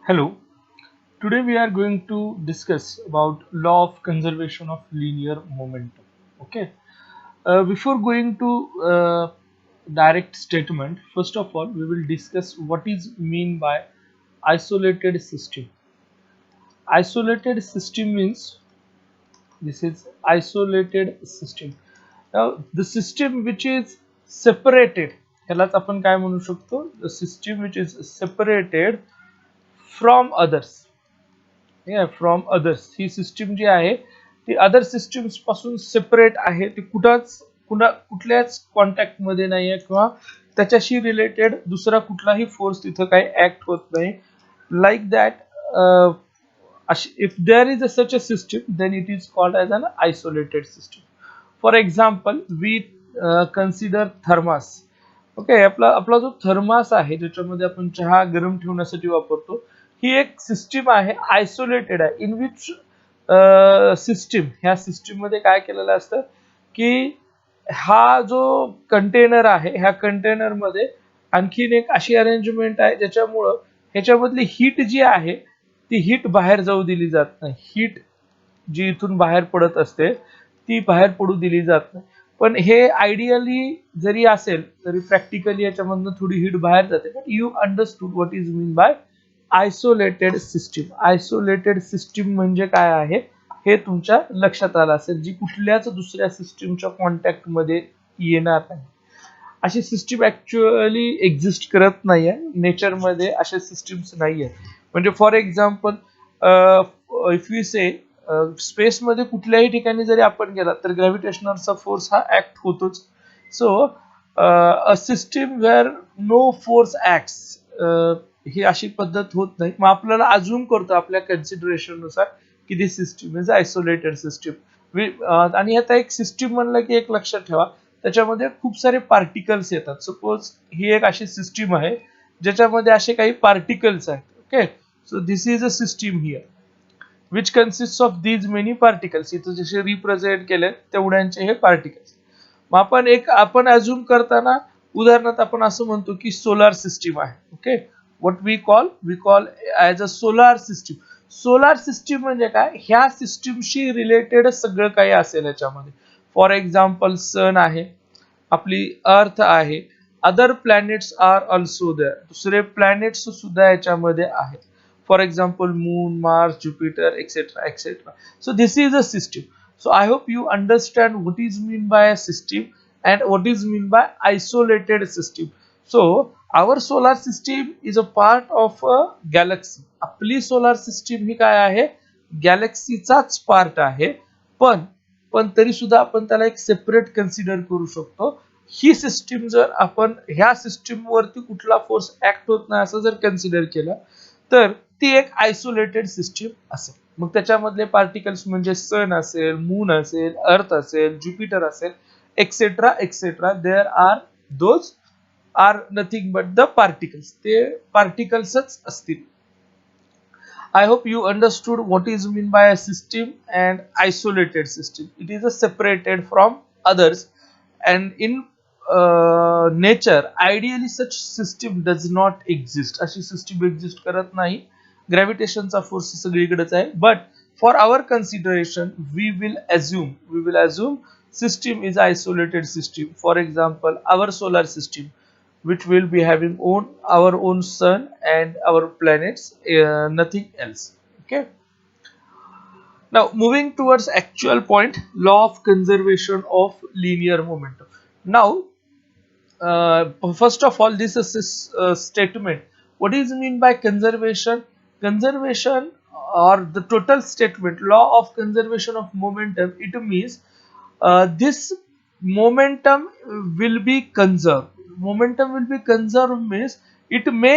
Hello, today we are going to discuss about law of conservation of linear momentum. Okay, before going to direct statement, first of all, we will discuss what is mean by isolated system. Isolated system means this is isolated system. Now, the system which is separated, ह्यालाच आपण काय म्हणू शकतो? The system which is separated from others. From others ही system जी आहे ती other systems पासून सेपरेट आहे. ती कुठल्याच कॉन्टॅक्ट मध्ये नाहीये किंवा त्याच्याशी रिलेटेड दुसरा कुठलाही फोर्स तिथं काही ऍक्ट होत नाही. Like that if there is a such a system, then it is called as an isolated system. For example, we consider thermos. Okay, आपला जो थर्मास आहे ज्याच्यामध्ये आपण चहा गरम ठेवण्यासाठी वापरतो, ही एक सिस्टीम आहे, आयसोलेटेड आहे. इन विच सिस्टीम, ह्या सिस्टीम मध्ये काय केलेलं असतं की हा जो कंटेनर आहे, ह्या कंटेनर मध्ये आणखीन एक अशी अरेंजमेंट आहे ज्याच्यामुळं ह्याच्यामधली हीट जी आहे ती हीट बाहेर जाऊ दिली जात नाही. हीट जी इथून बाहेर पडत असते ती बाहेर पडू दिली जात नाही. पण हे आयडियली जरी असेल तरी प्रॅक्टिकली याच्यामधनं थोडी हीट बाहेर जाते. But you understood what is mean by isolated system. Isolated system म्हणजे काय आहे हे तुमच्या लक्षात आलं असेल, जी कुठल्याच दुसऱ्या सिस्टीमच्या कॉन्टॅक्ट मध्ये येणार नाही. अशी सिस्टीम ऍक्च्युअली एक्झिस्ट करत नाहीये नेचरमध्ये, अशा सिस्टीम्स नाहीये. म्हणजे for example, if you say स्पेसमध्ये कुठल्याही ठिकाणी जरी आपण गेला तर ग्रॅव्हिटेशनलचा फोर्स हा ऍक्ट होतोच. So a system where no force acts, ही अशी पद्धत होत नाही. मग आपल्याला अज्युम करतो आपल्या कन्सिडरेशन नुसार की दिस सिस्टीम इज आयसोलेटेड सिस्टीम. आणि आता एक सिस्टीम म्हणलं की एक लक्षात ठेवा, त्याच्यामध्ये खूप सारे पार्टिकल्स येतात. सपोज ही एक अशी सिस्टीम आहे ज्याच्यामध्ये असे काही पार्टिकल्स आहेत. Okay, so this is a system here which consist of these many particles. इथं जसे रिप्रेझेंट केले तेवढ्यांचे हे पार्टिकल्स. मग आपण अज्युम करताना उदाहरणार्थ आपण असं म्हणतो की सोलार सिस्टीम आहे. Okay, what we call as a solar system. Solar system म्हणजे काय? ह्या सिस्टीमशी रिलेटेड सगळं काही असेल याच्यामध्ये. फॉर एक्झाम्पल सन आहे, आपली अर्थ आहे, other planets are also there. दुसरे प्लॅनेट्स सुद्धा याच्यामध्ये आहेत. For example moon, Mars, Jupiter etcetera etcetera. So this is a system. So I hope you understand what is mean by a system and what is mean by isolated system. So our solar system is a part of a galaxy. आपली solar system ही काय आहे? गॅलेक्सीचाच part आहे. पण पण तरी सुद्धा आपण त्याला एक सेपरेट कन्सिडर करू शकतो. ही सिस्टीम जर आपण ह्या सिस्टीम वरती कुठला फोर्स ऍक्ट होत नाही असं जर कन्सिडर केलं तर ती एक आयसोलेटेड सिस्टीम असेल. मग त्याच्यामधले पार्टिकल्स म्हणजे सन असेल, मून असेल, अर्थ असेल, ज्युपिटर असेल, etcetera etcetera. There are those are nothing but the particles. ते पार्टिकल्सच असतील. I hope you understood what is mean by a system and isolated system. It is a separated from others, and in nature, ideally such system does not exist. अशी system exist करत नाही. Gravitationचा force सगळीकडेच आहे. But for our consideration, we will assume system is isolated system. For example, our solar system, which will be having our own sun and our planets, nothing else. Okay, now moving towards actual point, law of conservation of linear momentum. Now, first of all, this is a statement. What is mean by conservation? Conservation, or the total statement, law of conservation of momentum, it means this momentum will be conserved. Momentum will be conserved means it may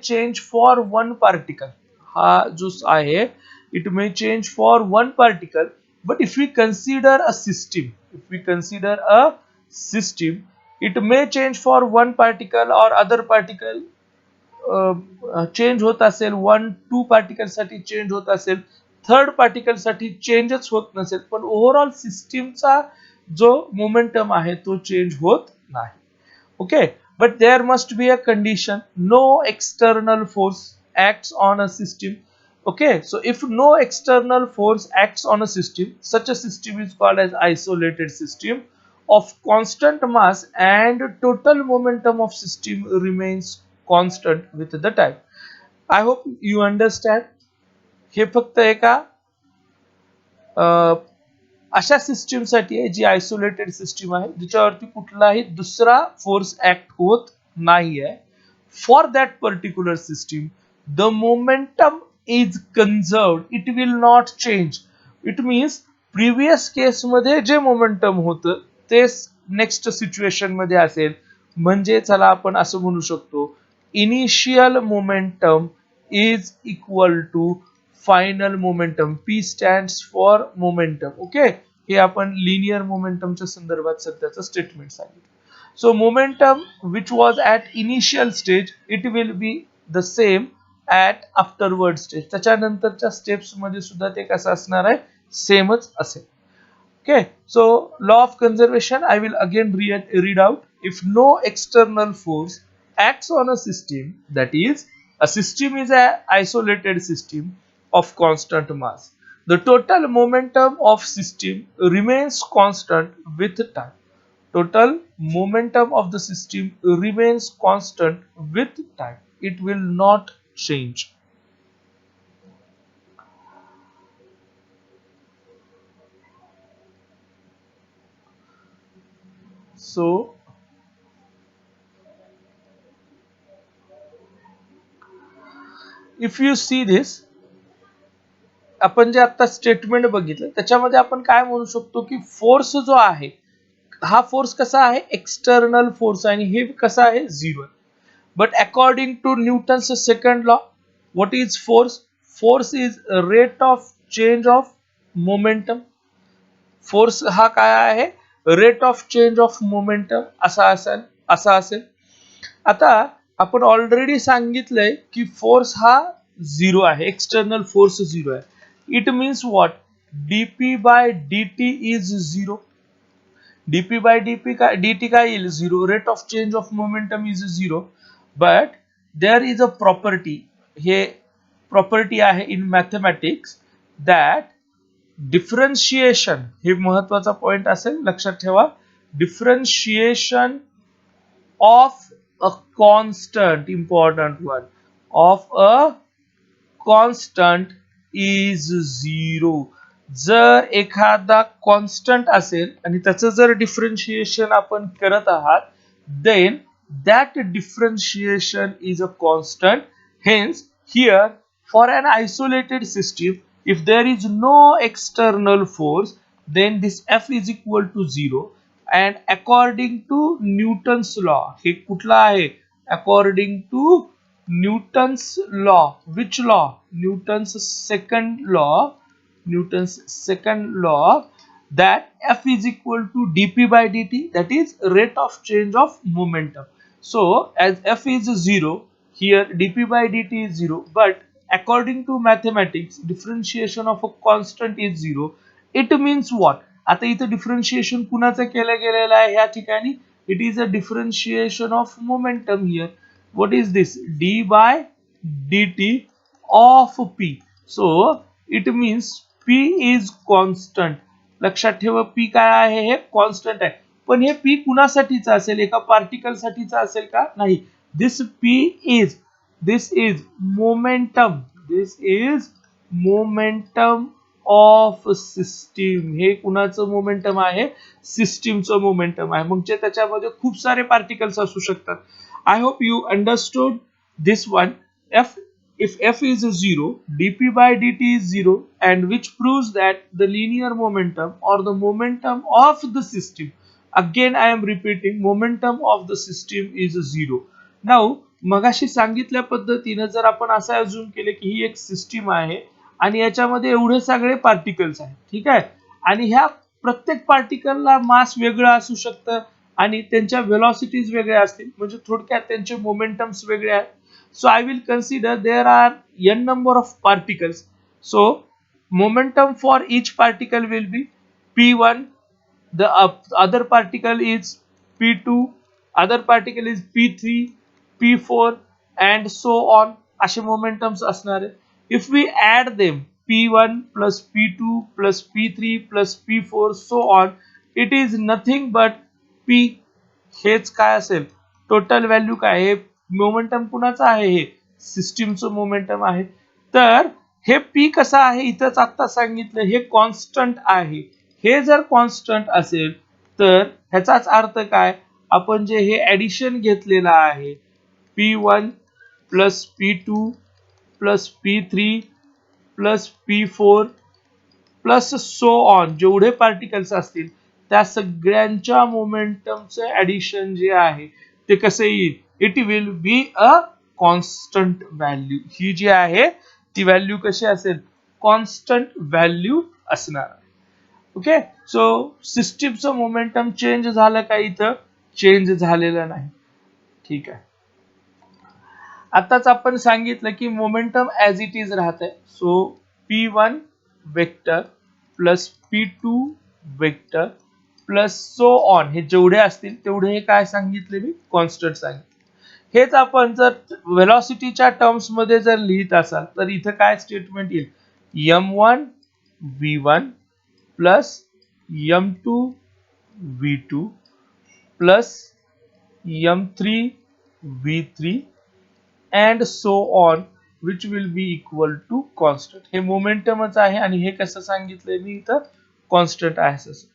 change for one particle. हा जो आहे, it may change for one particle. But if we consider a system, it may change for one particle or other particle change होत असेल, 1-2 particle साठी change होत असेल, third particle साठी चेंजच होत नसेल, पण ओव्हरऑल सिस्टीमचा जो मोमेंटम आहे तो चेंज होत नाही. Okay, but there must be a condition, no external force. acts on a system. Okay, so if no external force acts on a system, such a system is called as isolated system of constant mass, and total momentum of system remains constant with the time. I hope you understand. हे फक्त एका अशा सिस्टीमसाठी आहे जी isolated system आहे, जिच्यावरती कुठलाही दुसरा force act होत नाही आहे. For that particular system the momentum is conserved, it will not change. It means previous केसमध्ये जे मोमेंटम होतं तेच नेक्स्ट सिच्युएशन मध्ये असेल. म्हणजे चला आपण असं म्हणू शकतो, initial momentum is equal to final momentum. P stands for momentum. Okay, हे आपण लिनियर मोमेंटमच्या संदर्भात सध्याचं स्टेटमेंट सांगितलं. So momentum which was at initial stage it will be the same at afterward stage. त्याच्यानंतरच्या स्टेप्स मध्ये सुद्धा ते कसं असणार आहे, सेमच असेल. Okay, so law of conservation I will again read out. If no external force acts on a system, that is, a system is an isolated system of constant mass, the total momentum of system remains constant with time. Total momentum of the system remains constant with time. It will not change. So if you see this, आपण जे आता statement बघितलं त्याच्यामध्ये आपण काय म्हणू शकतो की फोर्स जो आहे हा फोर्स कसा आहे, एक्सटर्नल फोर्स, आणि हे कसा आहे, zero. But according to Newton's second law, what is force? Force is rate of change of momentum. Force हा काय आहे, rate of change of momentum असा असेल. आता आपण ऑलरेडी सांगितलंय की फोर्स हा झिरो आहे, एक्सटर्नल फोर्स झिरो आहे. It means what, dp by dt is zero. Dp by dt काय येईल, zero. Rate of change of momentum is zero. But there is a property, हे प्रॉपर्टी आहे in mathematics, that differentiation, हे महत्वाचा point असेल, लक्षात ठेवा. Differentiation of a constant, important one, of a constant is zero. जर एखादा कॉन्स्टंट असेल आणि त्याचं जर डिफरन्शिएशन आपण करत आहात, then that differentiation is a constant. Hence here, for an isolated system, if there is no external force, then this f is equal to 0. And according to Newton's law, हे कुठला आहे, according to Newton's law, which law? Newton's second law, that f is equal to dp by dt, that is rate of change of momentum. So as f is 0, here dp by dt is 0, but according to mathematics differentiation of a constant is 0. It means what? आता इथे differentiation कुणाचं केलं गेलेलं आहे ह्या ठिकाणी, it is a differentiation of momentum here. What is this, d by dt of p. So it means p is constant. लक्षात ठेवा, p काय आहे, हे कॉन्स्टंट आहे. पण हे p कुणासाठीचं असेल, एका पार्टिकल साठीचं असेल का, नाही. This is momentum, this is momentum of system. हे कुणाचं मोमेंटम आहे, सिस्टीमचं मोमेंटम आहे. मग त्याच्यामध्ये खूप सारे पार्टिकल्स असू शकतात. I hope you understood this one. If f is 0, dp by dt is 0, and which proves that the linear momentum or the momentum of the system, again I am repeating, momentum of the system is 0. Now मगाशी सांगितल्या पद्धतीने जर आपण असं assume केले की ही एक system आहे आणि याच्यामध्ये एवढे सगळे पार्टिकल्स आहेत, ठीक आहे, आणि ह्या प्रत्येक पार्टिकलला मास वेगळं असू शकतं आणि त्यांच्या व्हेलॉसिटीज वेगळ्या असतील, म्हणजे थोडक्यात त्यांचे मोमेंटम्स वेगळे आहेत. So I will consider there are n number of particles. So momentum for each particle will be p1, the other particle is p2, other particle is p3, p4, and so on. असे momentums असणार आहे. If we add them P1 plus P2 plus P3 plus P4 so on, it is nothing but P. हेच काय असेल total value काय हे momentum कुणाचं आहे हे सिस्टीमचं मोमेंटम आहे. तर हे P कसं आहे इथंच आता सांगितलं हे कॉन्स्टंट आहे. हे जर कॉन्स्टंट असेल तर ह्याचाच अर्थ काय आपण जे हे ऍडिशन घेतलेलं आहे P1 plus P2 plus P3 plus P4 plus so on जेवढे पार्टिकल्स असतील त्या सगळ्यांच्या मोमेंटमचं ऍडिशन जे आहे ते कसं येईल it will be a constant value. ही जी आहे ती व्हॅल्यू कशी असेल कॉन्स्टंट व्हॅल्यू असणार. ओके सो सिस्टीमचं मोमेंटम चेंज झालं का इथं चेंज झालेलं नाही. ठीक आहे आताच आपण सांगितलं की मोमेंटम ऍज इट इज राहत आहे. So P1 vector plus P2 vector plus so on हे जेवढे असतील तेवढे हे काय सांगितले मी कॉन्स्टंट सांगितले. हेच आपण जर व्हेलॉसिटीच्या टर्म्स मध्ये जर लिहित असाल तर इथं काय स्टेटमेंट येईल M1 V1 plus M2 V2 plus M3 V3 and so on which will be equal to constant. हे मोमेंटमच आहे आणि हे कसं सांगितलंय मी इथं कॉन्स्टंट आहे असं.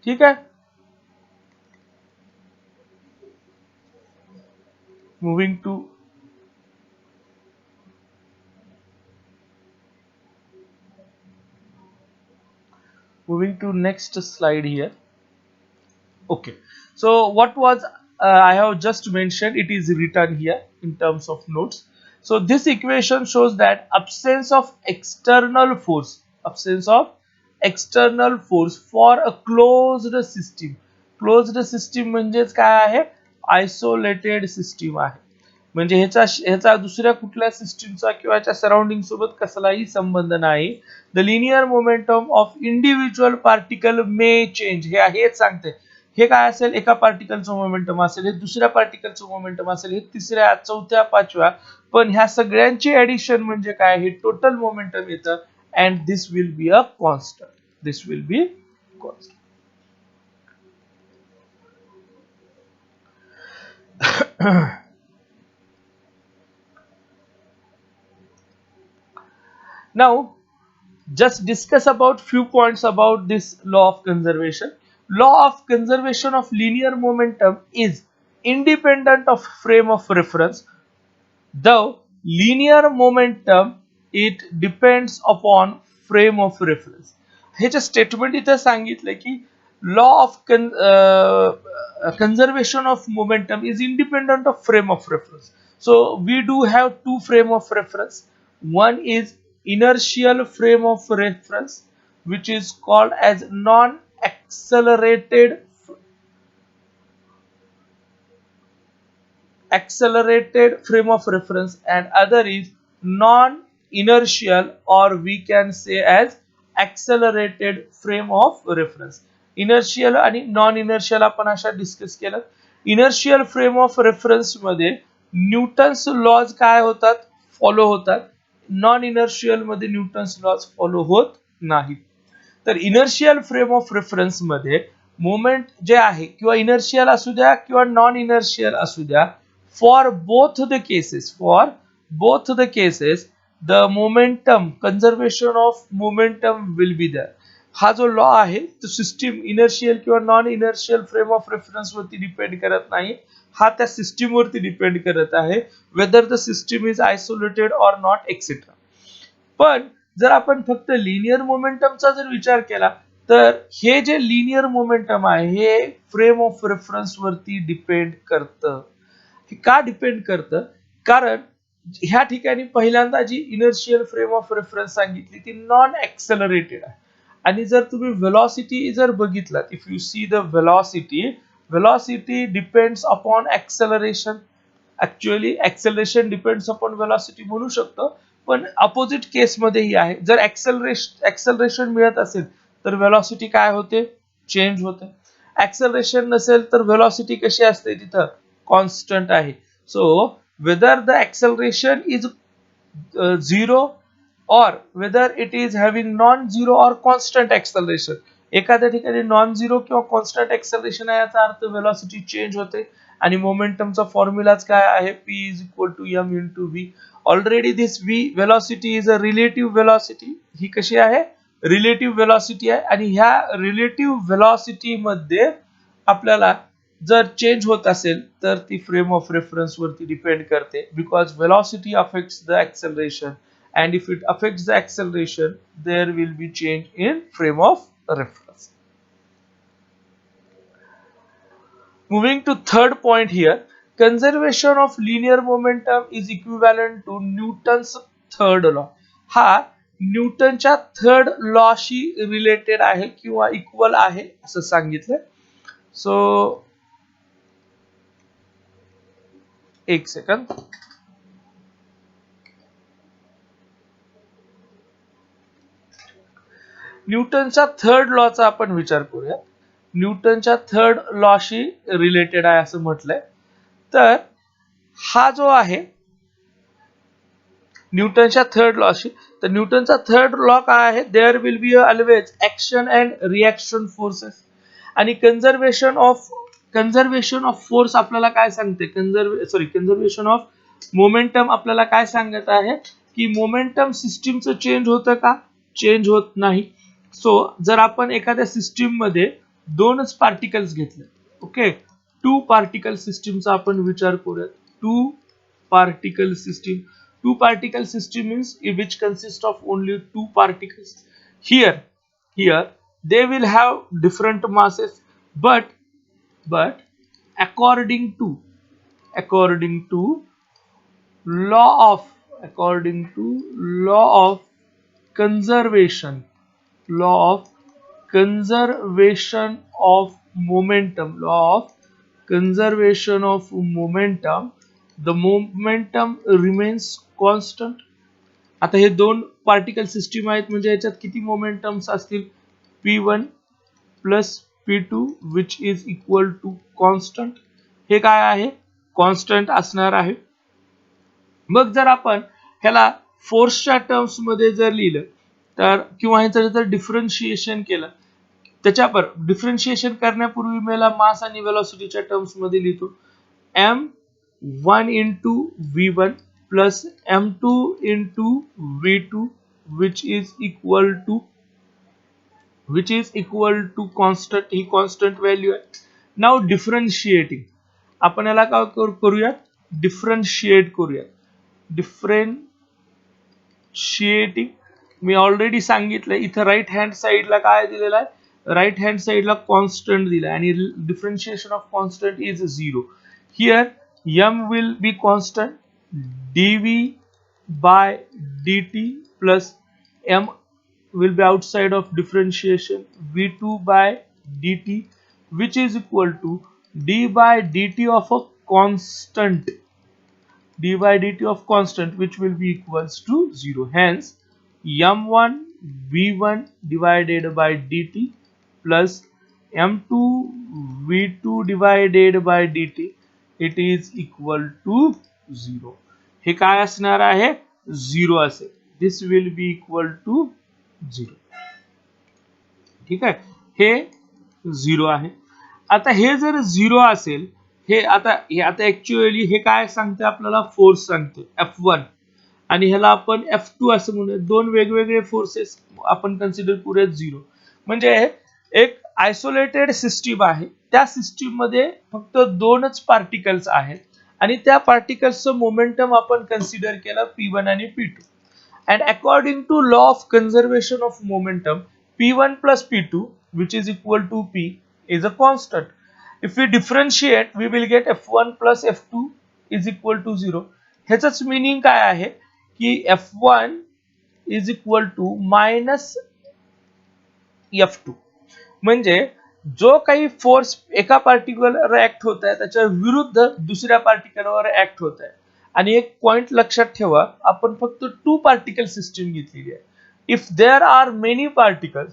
ठीक आहे moving to next slide here. Okay, so what was I have just mentioned, it is written here in terms of notes. So this equation shows that absence of external force for a closed system. Closed system म्हणजेच काय आहे isolated system आहे. म्हणजे ह्याचा दुसऱ्या कुठल्या सिस्टीमचा किंवा त्याच्या सराउंडिंग सोबत कसलाही संबंध नाही. The linear momentum of individual particle may change हे हेच सांगते. हे काय असेल एका पार्टिकलचं मोमेंटम असेल हे दुसऱ्या पार्टिकलचं मोमेंटम असेल हे तिसऱ्या चौथ्या पाचव्या पण ह्या सगळ्यांची ऍडिशन म्हणजे काय हे टोटल मोमेंटम येतं and this will be a constant. This will be constant. Now just discuss about few points about this law of conservation. Law of conservation of linear momentum is independent of frame of reference. The linear momentum it depends upon frame of reference. हे जे statement इथे सांगितलं की law of conservation of momentum is independent of frame of reference. So we do have two frame of reference. One is inertial frame of reference which is called as non-accelerated frame of reference and other is non-inertial or we can say as accelerated frame of reference. Inertial आणि non inertial आपण अशा discuss केलं. Inertial frame of reference मध्ये Newton's lodge काय होतात follow होतात. Non inertial मध्ये Newton's lodge follow होत नाही. तर इनर्शियल फ्रेम ऑफ रेफरन्स मध्ये मोमेंट जे आहे किंवा इनर्शियल असू द्या किंवा नॉन इनर्शियल असू द्या for both the cases the momentum conservation of momentum will be there. हा जो लॉ आहे तो सिस्टीम इनर्शियल किंवा non inertial frame of reference वरती डिपेंड करत नाही. हा त्या सिस्टीम वरती डिपेंड करत आहे whether the system is isolated और नॉट एक्सेट्रा. पण जर आपण फक्त लिनियर मोमेंटमचा जर विचार केला तर हे जे लिनियर मोमेंटम आहे हे फ्रेम ऑफ रेफरन्स वरती डिपेंड करतं. हे का डिपेंड करतं कारण ह्या ठिकाणी पहिल्यांदा जी इनर्शियल फ्रेम ऑफ रेफरन्स सांगितली ती नॉन एक्सेलरेटेड आहे आणि जर तुम्ही वेलॉसिटी जर बघितलात if you see the velocity depends upon acceleration. Actually acceleration depends upon velocity म्हणू शकतो पण अपोजिट केस मध्येही आहे. जर एक्सेलरेशन मिळत असेल तर वेलॉसिटी काय होते चेंज होते. एक्सेलरेशन नसेल तर वेलॉसिटी कशी असते तिथं कॉन्स्टंट आहे. So whether the acceleration is zero or whether it is having non-zero or constant acceleration. एखाद्या ठिकाणी नॉन झिरो किंवा कॉन्स्टंट एक्सेलरेशन आहे याचा अर्थ वेलोसिटी चेंज होते आणि मोमेंटमचा फॉर्म्युलाच काय आहे p is equal to m into v. Already this v velocity is a relative velocity. ही कशी आहे? रिलेटिव्ह वेलोसिटी आहे आणि ह्या रिलेटिव्ह वेलोसिटी मध्ये आपल्याला जर चेंज होत असेल तर ती फ्रेम ऑफ रेफरन्स वरती डिपेंड करते because velocity affects the acceleration and if it affects the acceleration there will be change in frame of reference. Moving to third point here, conservation of linear momentum is equivalent to Newton's third law. हा न्यूटनच्या third लॉशी related आहे किंवा equal आहे असं सांगितलं. So एक second. न्यूटनच्या third लॉचा आपण विचार करूया. न्यूटनच्या थर्ड लॉशी रिलेटेड आहे असं म्हटलंय. तर हा जो आहे न्यूटनच्या थर्ड लॉशी, तर न्यूटनचा थर्ड लॉ काय आहे? There will be always action and reaction forces. आणि कंझर्वेशन ऑफ फोर्स आपल्याला काय सांगते? कंझर्वेशन ऑफ मोमेंटम आपल्याला काय सांगत आहे की मोमेंटम सिस्टीमचं चेंज होतं का? चेंज होत नाही. सो जर आपण एखाद्या सिस्टीम मध्ये दोनच पार्टिकल्स घेतले, ओके, टू पार्टिकल सिस्टीमचा आपण विचार करूया. Two particle system means which consist of only two particles. Here they will have different masses, but according to law of conservation of momentum, the momentum remains constant. आता हे दोन particle system आहेत म्हणजे याच्यात किती मोमेंटम्स असतील? p1 plus p2 which is equal to constant. हे काय आहे? कॉन्स्टंट असणार आहे. मग जर आपण ह्याला फोर्सच्या टर्म्स मध्ये जर लिहिलं तर किंवा ह्याचं जर डिफरन्शिएशन केलं, त्याच्यावर डिफरन्शिएशन करण्यापूर्वी मला मास आणि वेलोसिटीच्या टर्म्स मध्ये लिहितो. m1 into v1 plus m2 into v2 which is equal to constant. He constant value आहे. नाउ डिफरन्शिएटिंग आपण याला काय करूया? डिफरन्शिएट करूया. डिफरन्शिएटिंग मी ऑलरेडी सांगितलं इथं राईट हँड साइडला काय दिलेलं आहे? राईट हँड साइडला कॉन्स्टंट दिला आहे आणि differentiation of constant is 0. Here m will be constant, dv by dt plus m will be outside of differentiation, v2 by dt which is equal to d by dt of a constant, which will be equals to 0. Hence m1 v1 divided by dt plus m2 v2 divided by dt it is equal to 0. हे काय असणार आहे? 0 असेल. दिस will be equal to 0. ठीक आहे, हे 0 आहे. आता हे जर 0 असेल, हे आता ऍक्च्युअली हे काय सांगते आपल्याला? फोर्स सांगते F1 आणि ह्याला आपण F2 असं म्हणूया. दोन वेगवेगळे फोर्सेस आपण कन्सिडर करूयात 0. म्हणजे एक आयसोलेटेड सिस्टीम आहे, त्या सिस्टीम मध्ये फक्त दोनच पार्टिकल्स आहेत आणि त्या पार्टिकल्सचं मोमेंटम आपण कन्सिडर केलं p1 आणि p2. and according to law of conservation of momentum, p1 plus p2 which is equal to p is a constant. If we differentiate we will get f1 plus f2 is equal to 0. ह्याचंच meaning काय आहे की f1 is equal to minus f2. म्हणजे जो काही force एका पार्टिकलवर act होत आहे त्याच्या विरुद्ध दुसऱ्या पार्टिकलवर ऍक्ट होत आहे. आणि एक पॉइंट लक्षात ठेवा, आपण फक्त टू पार्टिकल सिस्टीम घेतलेली आहे. If there are many particles,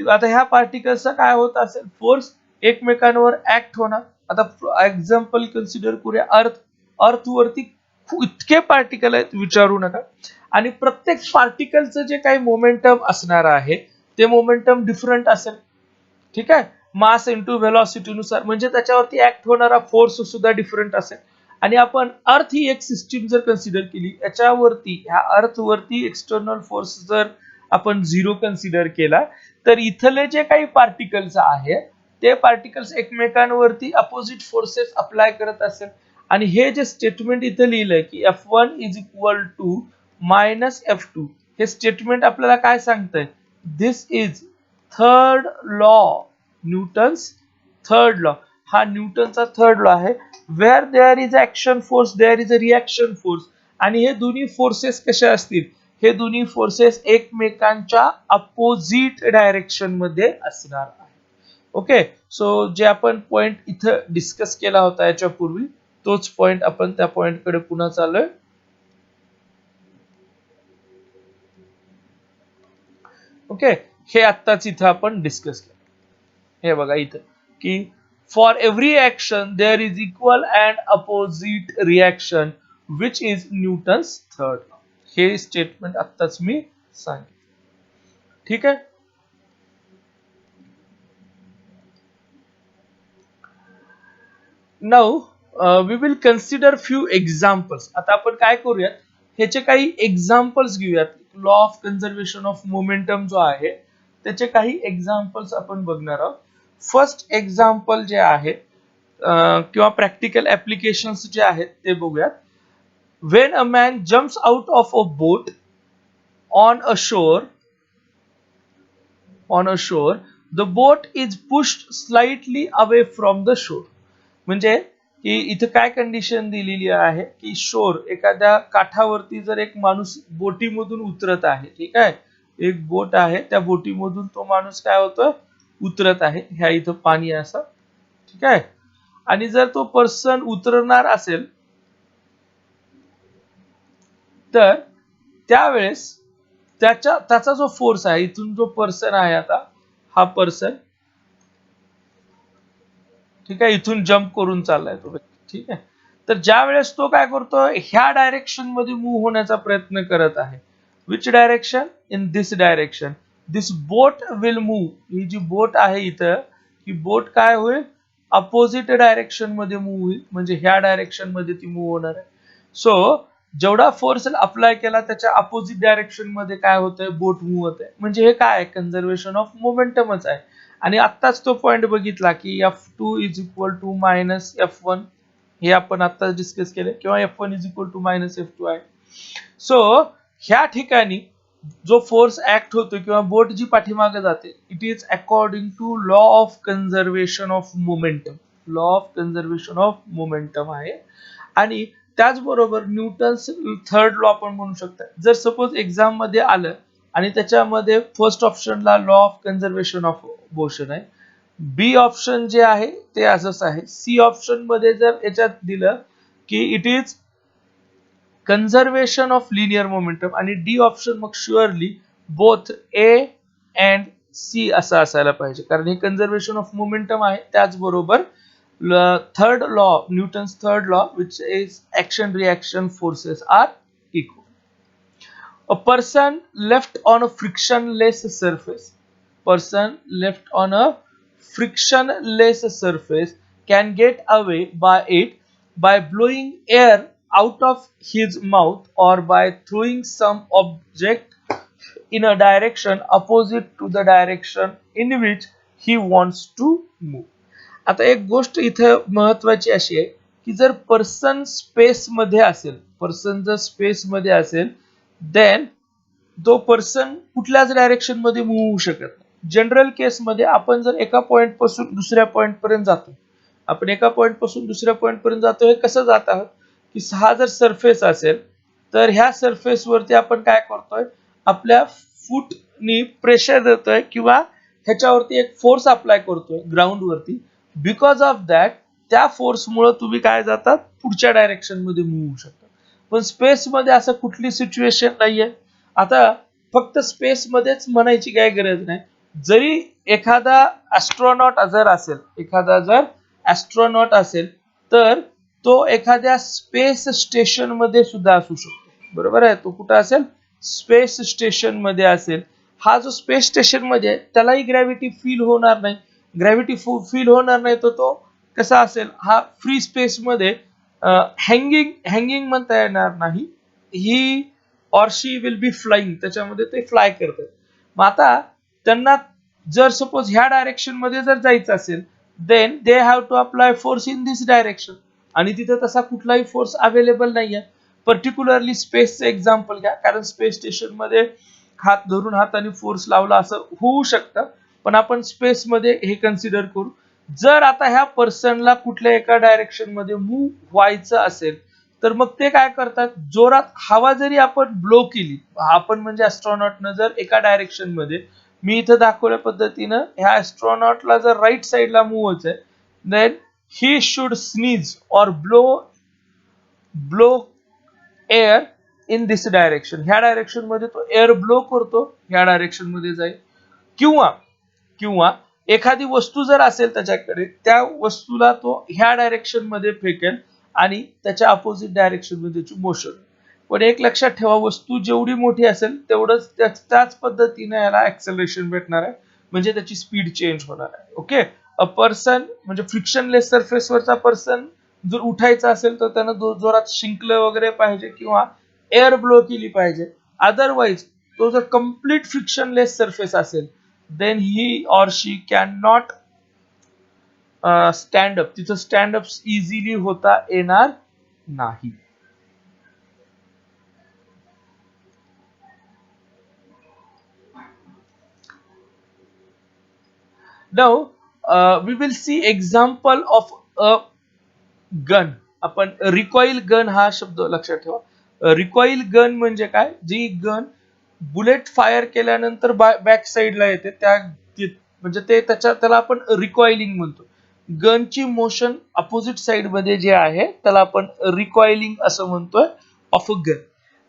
आता ह्या पार्टिकल्सचा काय होत असेल? फोर्स एकमेकांवर ऍक्ट होणार. आता एक्झाम्पल कन्सिडर करूया अर्थ वरती इतके पार्टिकल आहेत विचारू नका. आणि प्रत्येक पार्टिकलचं जे काही मोमेंटम असणार आहे ते मोमेंटम डिफरंट असेल. ठीक आहे, मास इंटू व्हेलॉसिटी नुसार, म्हणजे त्याच्यावरती ऍक्ट होणारा फोर्स सुद्धा डिफरंट असेल. आणि आपण अर्थ ही एक सिस्टीम जर कन्सिडर केली, याच्यावरती ह्या अर्थ वरती एक्सटर्नल फोर्स जर आपण 0 कन्सिडर केला, तर इथले जे काही पार्टिकल्स आहेत ते पार्टिकल्स एकमेकांवरती अपोजिट फोर्सेस अप्लाय करत असेल. आणि हे जे स्टेटमेंट इथे लिहिलंय की F1 is equal to minus F2, हे स्टेटमेंट आपल्याला काय सांगतंय? This is third law, Newton's third law. हा न्यूटनचा थर्ड लॉ आहे. Where there is action force there is a reaction force. आणि हे दोन्ही फोर्सेस कशा असतील? हे दोन्ही फोर्सेस एकमेकांच्या अपोजिट डायरेक्शन मध्ये असणार आहे. ओके, सो जे आपण पॉइंट इथं डिस्कस केला होता याच्यापूर्वी, तोच पॉइंट आपण त्या पॉइंट कडे पुन्हा चाललोय. ओके, हे आत्ताच इथं आपण डिस्कस केलं. हे बघा इथं की for every action there is equal and opposite reaction which is Newton's third law. हे स्टेटमेंट आत्ताच मी सांगितलं. ठीक आहे. Now we will consider few examples. आता आपण काय करूयात, ह्याचे काही एक्झाम्पल्स घेऊयात. Law of conservation of momentum जो आहे त्याचे काही एक्झाम्पल्स आपण बघणार आहोत. फर्स्ट एक्झाम्पल जे आहे किंवा प्रॅक्टिकल ऍप्लिकेशन्स जे आहेत ते बघूयात. When a man jumps out of a boat on a shore the boat is pushed slightly away from the shore. म्हणजे की इथं काय कंडिशन दिलेली आहे की शोर, एखाद्या काठावरती जर एक माणूस बोटीमधून उतरत आहे, ठीक आहे, एक बोट आहे, त्या बोटीमधून तो माणूस काय होतोय, उतरत आहे. ह्या इथं पाणी आहे असं, ठीक आहे. आणि जर तो पर्सन उतरणार असेल तर त्यावेळेस त्याचा जो फोर्स आहे, इथून जो पर्सन आहे, आता हा पर्सन, ठीक आहे, इथून जम्प करून चाललाय तो, ठीक आहे. तर ज्या वेळेस तो काय करतोय, ह्या डायरेक्शन मध्ये मूव्ह होण्याचा प्रयत्न करत आहे. Which direction? In this direction. This boat will move. ही जी बोट आहे इथं, ही बोट काय होईल, अपोजिट डायरेक्शन मध्ये मूव्ह होईल, म्हणजे ह्या डायरेक्शन मध्ये ती मूव्ह होणार आहे. सो जेवढा फोर्स अप्लाय केला त्याच्या अपोजिट डायरेक्शन मध्ये काय होतंय, बोट मूव्ह होत आहे. म्हणजे हे काय आहे, कन्झर्वेशन ऑफ मोमेंटमच आहे. आणि आत्ताच तो पॉइंट बघितला की F2 is equal to minus F1, हे आपण आत्ताच डिस्कस केले, किंवा F1 is equal to minus F2 आहे. सो ह्या ठिकाणी जो फोर्स ऍक्ट होतो किंवा बोट जी पाठीमागे जाते, it is according to law of conservation of momentum. Law of conservation of momentum आहे. आणि त्याचबरोबर न्यूटन्स थर्ड लॉ आपण म्हणू शकता. जर सपोज एक्झाम मध्ये आलं आणि त्याच्यामध्ये फर्स्ट ऑप्शनला law of conservation of motion आहे, बी ऑप्शन जे आहे ते असंच आहे, सी ऑप्शन मध्ये जर याच्यात दिलं की it is conservation of linear momentum, आणि डी ऑप्शन मग surely both A and C असं असायला पाहिजे, कारण हे कन्झर्वेशन ऑफ मोमेंटम आहे. त्याचबरोबर third law, Newton's third law, which is action reaction forces are equal. A person left on a frictionless surface, person left on a frictionless surface can get away by it by blowing air out of his mouth or by throwing some object in a direction opposite to the direction in which he wants to move. आता एक गोष्ट इथे महत्वाची अशी आहे की जर person space मध्ये असेल, पर्सन जर स्पेस मध्ये असेल, देन तो पर्सन कुठल्याच डायरेक्शन मध्ये मूव्ह होऊ शकत नाही. जनरल केस मध्ये आपण जर एका पॉइंट पासून दुसऱ्या पॉइंट पर्यंत जातो, आपण एका पॉइंट पासून दुसऱ्या पॉइंट पर्यंत जातो, हे कसं जात आहोत की हा जर सरफेस असेल तर ह्या सरफेस वरती आपण काय करतोय, आपल्या फूटनी प्रेशर देतोय किंवा ह्याच्यावरती एक फोर्स अप्लाय करतोय ग्राउंड वरती. बिकॉज ऑफ दॅट त्या फोर्समुळे तुम्ही काय जातात, पुढच्या डायरेक्शन मध्ये मूव्ह होऊ शकता. पण स्पेस मध्ये असं कुठली सिच्युएशन नाहीये. आता फक्त स्पेस मध्येच म्हणायची काय गरज नाही. जरी एखादा ऍस्ट्रॉनॉट जर असेल, एखादा जर ऍस्ट्रॉनॉट असेल तर तो एखाद्या स्पेस स्टेशन मध्ये सुद्धा असू शकतो, बरोबर आहे. तो कुठं असेल? स्पेस स्टेशन मध्ये असेल. हा जो स्पेस स्टेशन मध्ये आहे, त्यालाही ग्रॅव्हिटी फील होणार नाही. ग्रॅव्हिटी फील होणार नाही, तर तो कसा असेल? हा फ्री स्पेस मध्ये हँगिंग हँगिंग म्हणता येणार नाही. He or she will be flying, त्याच्यामध्ये ते फ्लाय करतात. मग आता त्यांना जर सपोज ह्या डायरेक्शन मध्ये जर जायचं असेल, then they have to apply force in this direction, आणि तिथे तसा कुठलाही फोर्स अवेलेबल नाहीये. पर्टिक्युलरली स्पेसचं एक्झाम्पल घ्या, कारण स्पेस स्टेशन मध्ये हात धरून हाताने फोर्स लावला असं होऊ शकतं, पण आपण स्पेस मध्ये हे कन्सिडर करू. जर आता ह्या पर्सनला कुठल्या एका डायरेक्शन मध्ये मूव्ह व्हायचं असेल, तर मग ते काय करतात? जोरात हवा जरी आपण ब्लो केली, आपण म्हणजे ऍस्ट्रॉनॉटनं जर एका डायरेक्शन मध्ये, मी इथं दाखवल्या पद्धतीनं ह्या ऍस्ट्रॉनॉटला जर राईट साइडला मूव्ह व्हायचंय, देन ही शुड स्नीज और blow air in this direction. ह्या डायरेक्शन मध्ये तो एअर ब्लो करतो, ह्या डायरेक्शन मध्ये जाईल. किंवा किंवा एखादी वस्तू जर असेल त्याच्याकडे, त्या वस्तूला तो ह्या डायरेक्शन मध्ये फेकेल आणि त्याच्या अपोजिट डायरेक्शन मध्ये त्याची मोशन. पण एक लक्षात ठेवा, वस्तू जेवढी मोठी असेल तेवढंच त्याच पद्धतीने याला ऍक्सेलरेशन भेटणार आहे, म्हणजे त्याची स्पीड चेंज होणार आहे. ओके. अ पर्सन म्हणजे फ्रिक्शनलेस सरफेसवरचा पर्सन जर उठायचा असेल, तर त्यानं जोरात शिंकलं वगैरे पाहिजे किंवा एअर ब्लो केली पाहिजे. अदरवाईज तो जर कम्प्लीट फ्रिक्शनलेस सरफेस असेल, then he or she can not stand up. तिथं स्टँड अप इझिली होता येणार नाही. Now we will see example of a gun. आपण रिकॉइल गन हा शब्द लक्षात ठेवा. रिकॉइल गन म्हणजे काय? जी गन बुलेट फायर केल्यानंतर बॅक साइडला येते, म्हणजे त्याला आपण रिकॉइलिंग म्हणतो. गनची मोशन अपोजिट साइड मध्ये जे आहे त्याला आपण रिकॉइलिंग असं म्हणतोय ऑफ अ गन.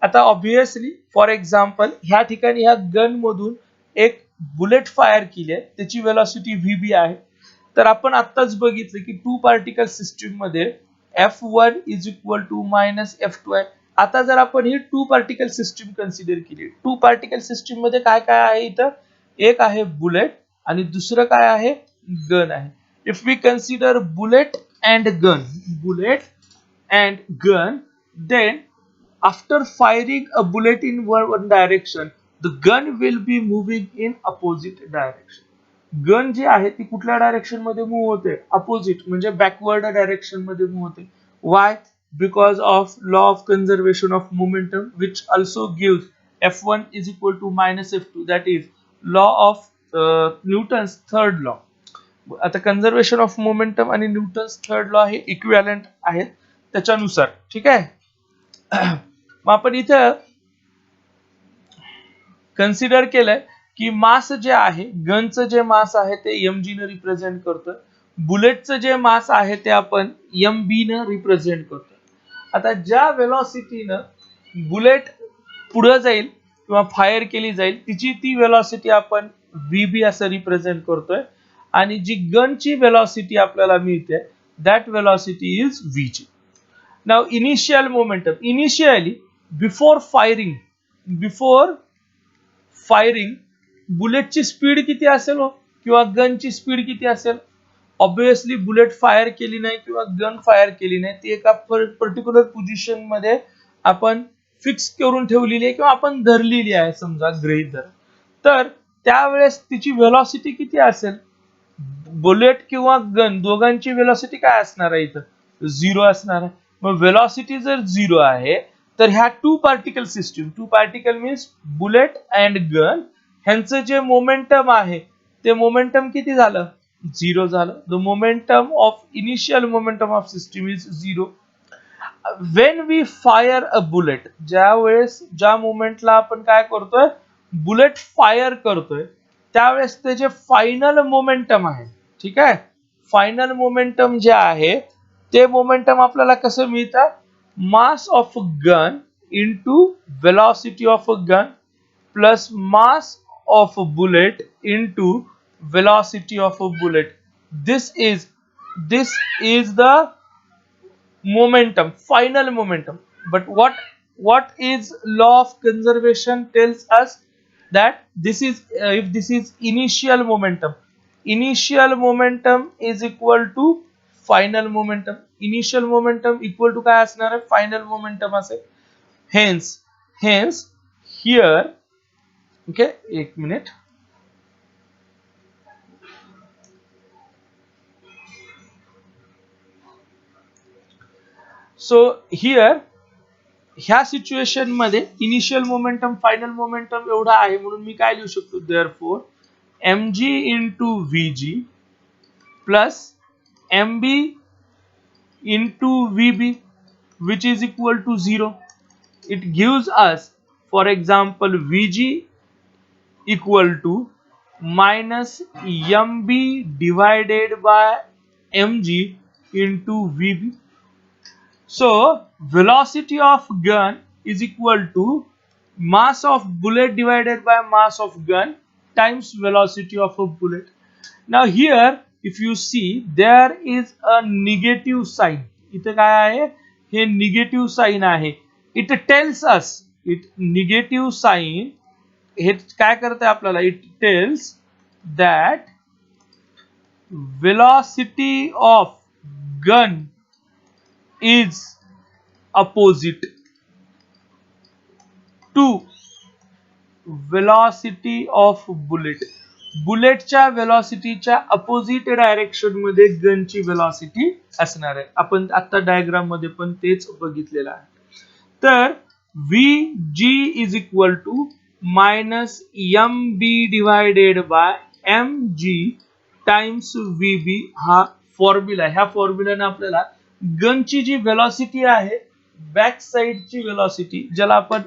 आता ऑब्विसली फॉर एक्झाम्पल ह्या ठिकाणी ह्या गन मधून एक बुलेट फायर केली आहे, त्याची वेलॉसिटी व्हीबी आहे. तर आपण आत्ताच बघितलं की टू पार्टिकल सिस्टीम मध्ये F1 is equal to minus F2 आहे. आता जर आपण ही टू पार्टिकल सिस्टीम कन्सिडर केली, टू पार्टिकल सिस्टीम मध्ये काय काय आहे? इथं एक आहे बुलेट आणि दुसरं काय आहे? गन आहे. If we consider bullet and gun, then after firing a bullet in one direction, the gun will be moving in opposite direction. Gun जी आहे ती कुठल्या डायरेक्शन मध्ये मूव्ह होते? अपोजिट, म्हणजे बॅकवर्ड डायरेक्शन मध्ये मूव्ह होते. Why? Because of law of conservation of momentum, which also gives F1 is equal to minus F2, that is law of Newton's third law. आता कन्झर्वेशन ऑफ मोमेंटम आणि Newton's third law हे equivalent आहेत त्याच्यानुसार. ठीक आहे. मग आपण इथं कन्सिडर केलंय की मास जे आहे, गनचं जे मास आहे ते mg न रिप्रेझेंट करतोय, बुलेटचं जे मास आहे ते आपण mb न रिप्रेझेंट करतोय. आता ज्या वेलॉसिटीनं बुलेट पुढे जाईल किंवा फायर केली जाईल, तिची ती वेलॉसिटी आपण vb असं रिप्रेझेंट करतोय, आणि जी गनची वेलॉसिटी आपल्याला मिळते that velocity is vg. Now initial momentum, initially before firing बुलेटची स्पीड किती असेल हो, किंवा गनची स्पीड किती असेल? ऑब्विसली बुलेट फायर केली नाही किंवा गन फायर केली नाही, ती एका पर्टिक्युलर पोझिशन मध्ये आपण फिक्स करून ठेवलेली आहे किंवा आपण धरलेली आहे, समजा गृहीत धर. तर त्यावेळेस तिची वेलॉसिटी किती असेल? बुलेट किंवा गन दोघांची वेलॉसिटी काय असणार आहे? इथं झिरो असणार आहे. मग वेलॉसिटी जर झिरो आहे, तर ह्या two particle means bullet and gun, ह्यांचं जे मोमेंटम आहे ते मोमेंटम किती झालं? झिरो झालं. The momentum of initial momentum of system is zero. When we fire a bullet, ज्या मोमेंटला आपण काय करतोय? बुलेट फायर करतोय, त्यावेळेस ते जे फायनल मोमेंटम आहे, ठीक आहे, फायनल मोमेंटम जे आहे ते मोमेंटम आपल्याला कसं मिळतं? मास of gun into velocity of a gun plus mass of a bullet into velocity of a bullet. This is the momentum, final momentum. But what is law of conservation tells us that this is if this is initial momentum is equal to final momentum. Initial momentum equal to काय असणार आहे, final momentum असेल. Hence here, okay, एक minute. So here ह्या situation मध्ये initial momentum final momentum एवढा आहे, म्हणून मी काय लिहू शकतो, therefore mg into vg plus mb into vb which is equal to 0. It gives us, for example, vg equal to minus mb divided by mg into vb. So velocity of gun is equal to mass of bullet divided by mass of gun times velocity of a bullet. Now here if you see there is a negative sign. इथे काय आहे, हे negative sign आहे. It tells us, it negative sign हे काय करते आपल्याला, it tells that velocity of gun is opposite to velocity of bullet. बुलेटच्या वेलॉसिटीच्या अपोजिट डायरेक्शन मध्ये गनची वेलॉसिटी असणार आहे. आपण आता डायग्राम मध्ये पण तेच बघितलेलं आहे. तर Vg is equal to minus mb divided by mg times vb हा फॉर्म्युला. ह्या फॉर्म्युलाने आपल्याला गनची जी वेलॉसिटी आहे, बॅक साइडची वेलॉसिटी, ज्याला आपण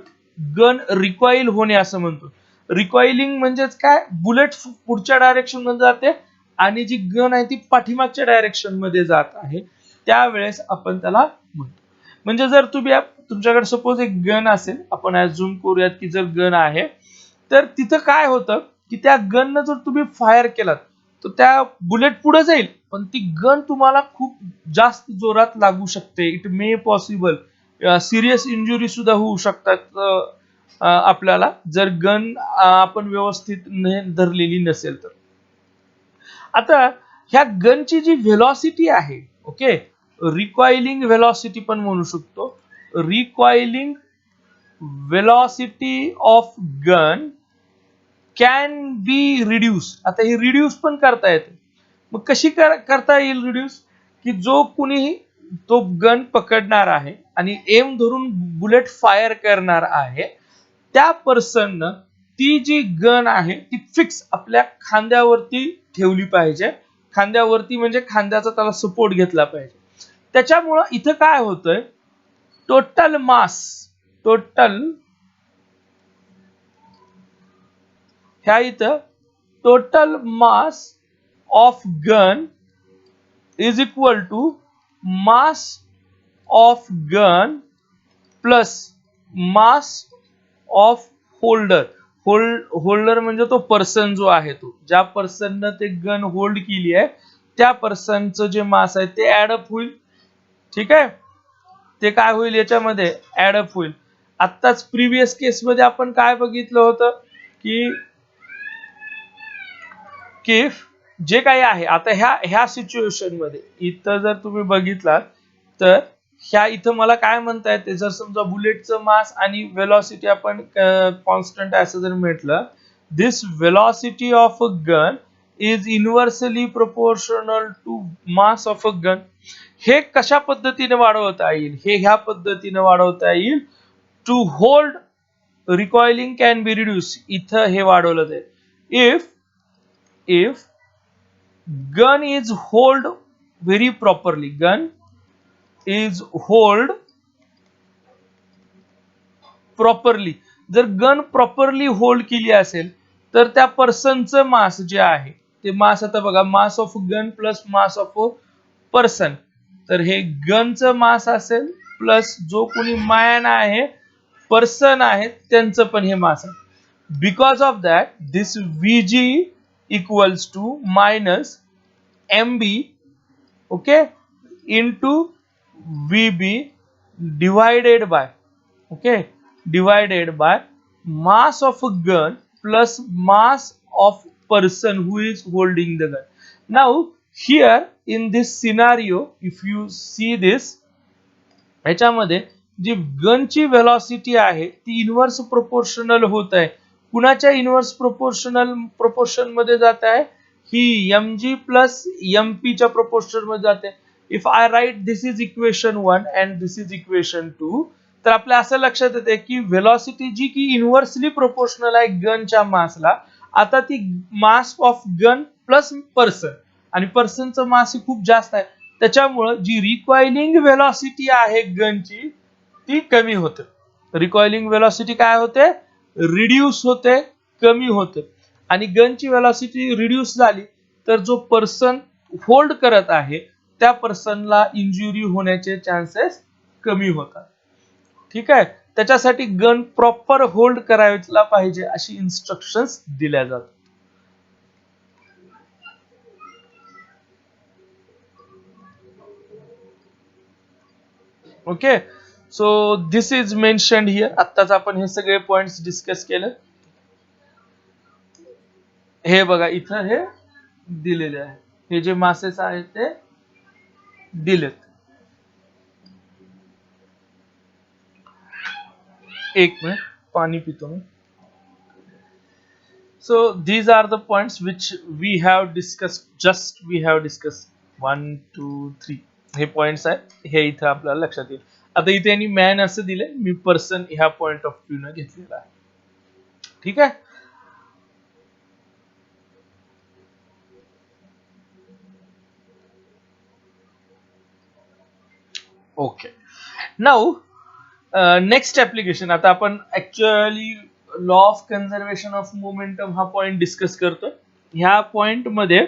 गन रिकॉइल होणे असं म्हणतो. रिकॉइलिंग म्हणजेच काय, बुलेट पुढच्या डायरेक्शन मध्ये जाते आणि जी गन आहे ती पाठीमागच्या डायरेक्शन मध्ये जात आहे, त्यावेळेस आपण त्याला म्हणतो. म्हणजे जर तुमच्याकडे सपोज एक गन असेल, आपण अज्युम करूयात की जर गन आहे, तर तिथं काय होतं की त्या गननं जर तुम्ही फायर केलात तर त्या बुलेट पुढे जाईल, पण ती गन तुम्हाला खूप जास्त जोरात लागू शकते. It may possible serious injury सुद्धा होऊ शकतात आपल्याला, जर गन आपण व्यवस्थित धरलेली नसेल तर. आता ह्या गनची जी व्हेलॉसिटी आहे, ओके, रिकॉइलिंग व्हेलॉसिटी पण म्हणू शकतो. Recoiling velocity of gun can be reduce. आता हे रिड्यूस पण करता येते. मग कशी करता येईल रिड्यूस, की जो कुणी तो गन पकडणार आहे आणि एम धरून बुलेट फायर करणार आहे, त्या पर्सन ती जी गन आहे ती फिक्स आपल्या खांद्यावरती ठेवली पाहिजे. खांद्यावरती म्हणजे खांद्याचा त्याला सपोर्ट घेतला पाहिजे. त्याच्यामुळं इथं काय होतंय, टोटल मास, ह्या इथं total mass of gun is equal to mass of gun plus mass of holder. Holder म्हणजे तो पर्सन जो आहे, तो ज्या पर्सननं ते गन होल्ड केली आहे त्या पर्सनचं जे मास आहे ते ऍडअप होईल. ठीक आहे, ते काय होईल याच्यामध्ये ऍडअप होईल. आत्ताच प्रिव्हियस केस मध्ये आपण काय बघितलं होतं की जे काही आहे आता ह्या सिच्युएशन मध्ये इथं जर तुम्ही बघितलात तर ह्या इथं मला काय म्हणता येते, जर समजा बुलेटचं मास आणि वेलॉसिटी आपण कॉन्स्टंट असं जर म्हटलं, this velocity of a gun is inversely proportional to mass of a gun. हे कशा पद्धतीने वाढवता येईल, हे ह्या पद्धतीने वाढवता येईल. To hold recoiling can be reduce. इथं हे वाढवलं जाईल. if gun is hold very properly, gun is hold properly, जर गन प्रॉपरली होल्ड केली असेल तर त्या पर्सनचं मास जे आहे ते मास, आता बघा, मास of gun plus mass of person, तर हे गनचं मास असेल प्लस जो कोणी मॅन आहे, पर्सन आहे, त्यांचं पण हे मास आहे. Because of that this Vg equals to minus mb, okay, into VB divided by, okay, divided by mass of a gun plus mass of person who is holding the gun. Now here in this scenario, if you see this, ह्याच्यामध्ये जी गनची velocity आहे ती inverse proportional होत आहे. कुणाच्या inverse proportion मध्ये जात आहे? ही mg प्लस mp च्या प्रोपोर्शन मध्ये जाते. If I write this is equation 1 and this is equation 2, तर आपल्या असं लक्षात येते की व्हेलॉसिटी जी की इन्व्हर्सली प्रोपोर्शनल आहे गनच्या मासला, आता ती मास ऑफ गन प्लस पर्सन, आणि पर्सनचं मास खूप जास्त आहे, त्याच्यामुळे जी रिकॉइलिंग व्हेलॉसिटी आहे गनची ती कमी होते. रिकॉइलिंग व्हेलॉसिटी काय होते? रिड्यूस होते, कमी होते. आणि गनची व्हेलॉसिटी रिड्यूस झाली तर जो पर्सन होल्ड करत आहे त्या पर्सनला इंजुरी होण्याचे चान्सेस कमी होतात. ठीक आहे, त्याच्यासाठी गन प्रॉपर होल्ड करायला पाहिजे अशी इन्स्ट्रक्शन्स दिल्या जातात. Okay, so this is mentioned here. आत्ताच आपण हे सगळे पॉइंट्स डिस्कस केले. हे बघा इथं हे दिलेले आहे, हे जे मासेस आहेत ते दिलेत. एक मिनिट पाणी पितो मी. So these are the points which we have discussed. Just we have discussed 1 2 3 हे पॉइंट्स आहेत, हे इथे आपल्याला लक्षात येईल. आता इथे यांनी मॅन असं दिले, मी पर्सन ह्या पॉइंट ऑफ व्ह्यू ने घेतलेला आहे. ठीक आहे. Okay, now next application. आता आपण actually law of conservation of momentum हा पॉइंट डिस्कस करतोय. ह्या पॉइंट मध्ये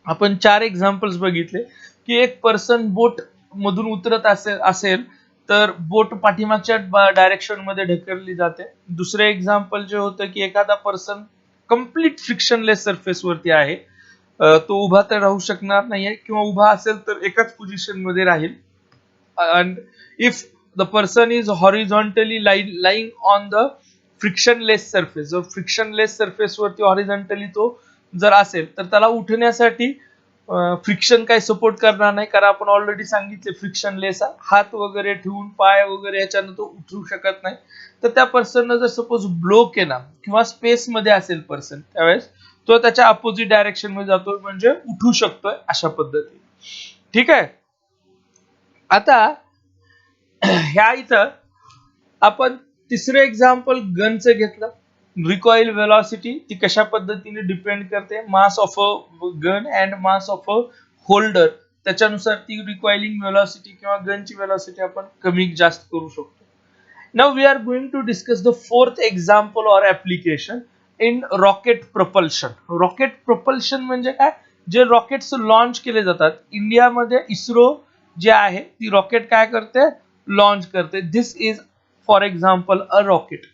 आपण 4 एक्झाम्पल्स बघितले की एक पर्सन बोट मधून उतरत असेल तर बोट पाठीमागच्या डायरेक्शन मध्ये ढकलली जाते. दुसरे एक्झाम्पल जे होतं की एखादा पर्सन कंप्लीट फ्रिक्शनलेस सरफेस वरती आहे, तो उभा तर राहू शकणार नाहीये, किंवा उभा असेल तर एकाच पोझिशन मध्ये राहील. And if the person is horizontally lying on the frictionless surface, जो frictionless surface वरती horizontally तो जर असेल तर त्याला उठण्यासाठी फ्रिक्शन काही सपोर्ट करणार नाही, कारण आपण ऑलरेडी सांगितले फ्रिक्शनलेस हात वगैरे ठेवून पाय वगैरे ह्याच्यानं तो उठू शकत नाही. तर त्या पर्सननं जर सपोज ब्लो केला किंवा स्पेस मध्ये असेल पर्सन, त्यावेळेस तो त्याच्या अपोजिट डायरेक्शन मध्ये जातो, म्हणजे उठू शकतोय अशा पद्धतीने. ठीक आहे. आता ह्या इथं आपण तिसरे एक्झाम्पल गनचं घेतलं. रिकॉइल व्हेलॉसिटी ती कशा पद्धतीने डिपेंड करते? मास of a gun and mass of a holder, त्याच्यानुसार ती रिकॉइलिंग व्हेलॉसिटी किंवा गनची व्हेलॉसिटी आपण कमी जास्त करू शकतो. Now we are going to discuss the fourth example or application in rocket propulsion. Rocket propulsion म्हणजे काय? जे रॉकेट्स लॉन्च केले जातात. इंडियामध्ये इस्रो जे आहे ती रॉकेट काय करते? लॉन्च करते. This is for example a rocket.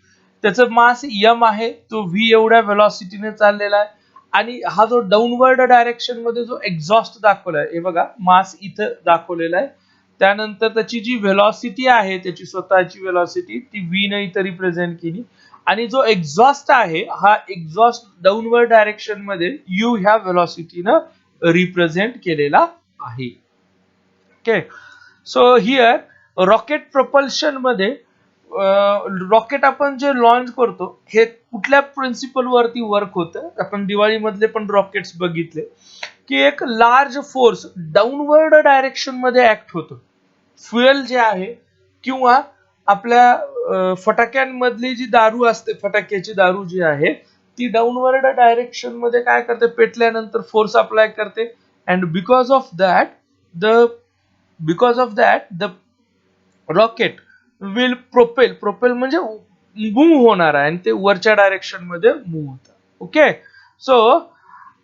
त्याचं मास m आहे, तो v एवढ्या व्हेलॉसिटीने चाललेला आहे, आणि हा जो डाऊनवर्ड डायरेक्शन मध्ये जो एक्झॉस्ट दाखवलाय, हे बघा मास इथं दाखवलेला आहे. त्यानंतर त्याची जी व्हेलॉसिटी आहे, त्याची स्वतःची व्हेलॉसिटी ती v ने इथं रिप्रेझेंट केली, आणि जो एक्झॉस्ट आहे हा एक्झॉस्ट डाऊनवर्ड डायरेक्शन मध्ये u ह्या व्हेलॉसिटीनं रिप्रेझेंट केलेला आहे. Okay, so here rocket propulsion मध्ये रॉकेट आपण जे लॉन्च करतो हे कुठल्या प्रिन्सिपल वरती वर्क होतं? आपण दिवाळी मधले पण रॉकेट्स बघितले की एक लार्ज फोर्स डाऊनवर्ड डायरेक्शन मध्ये ऍक्ट होतो. फ्युएल जे आहे किंवा आपल्या फटाक्यांमधली जी दारू असते, फटाक्याची दारू जी आहे ती डाऊनवर्ड डायरेक्शन मध्ये काय करते? पेटल्यानंतर फोर्स अप्लाय करते, and because of that the rocket will propel म्हणजे मूव्ह होणार आहे, आणि ते वरच्या डायरेक्शन मध्ये मूव्ह होतं. ओके, सो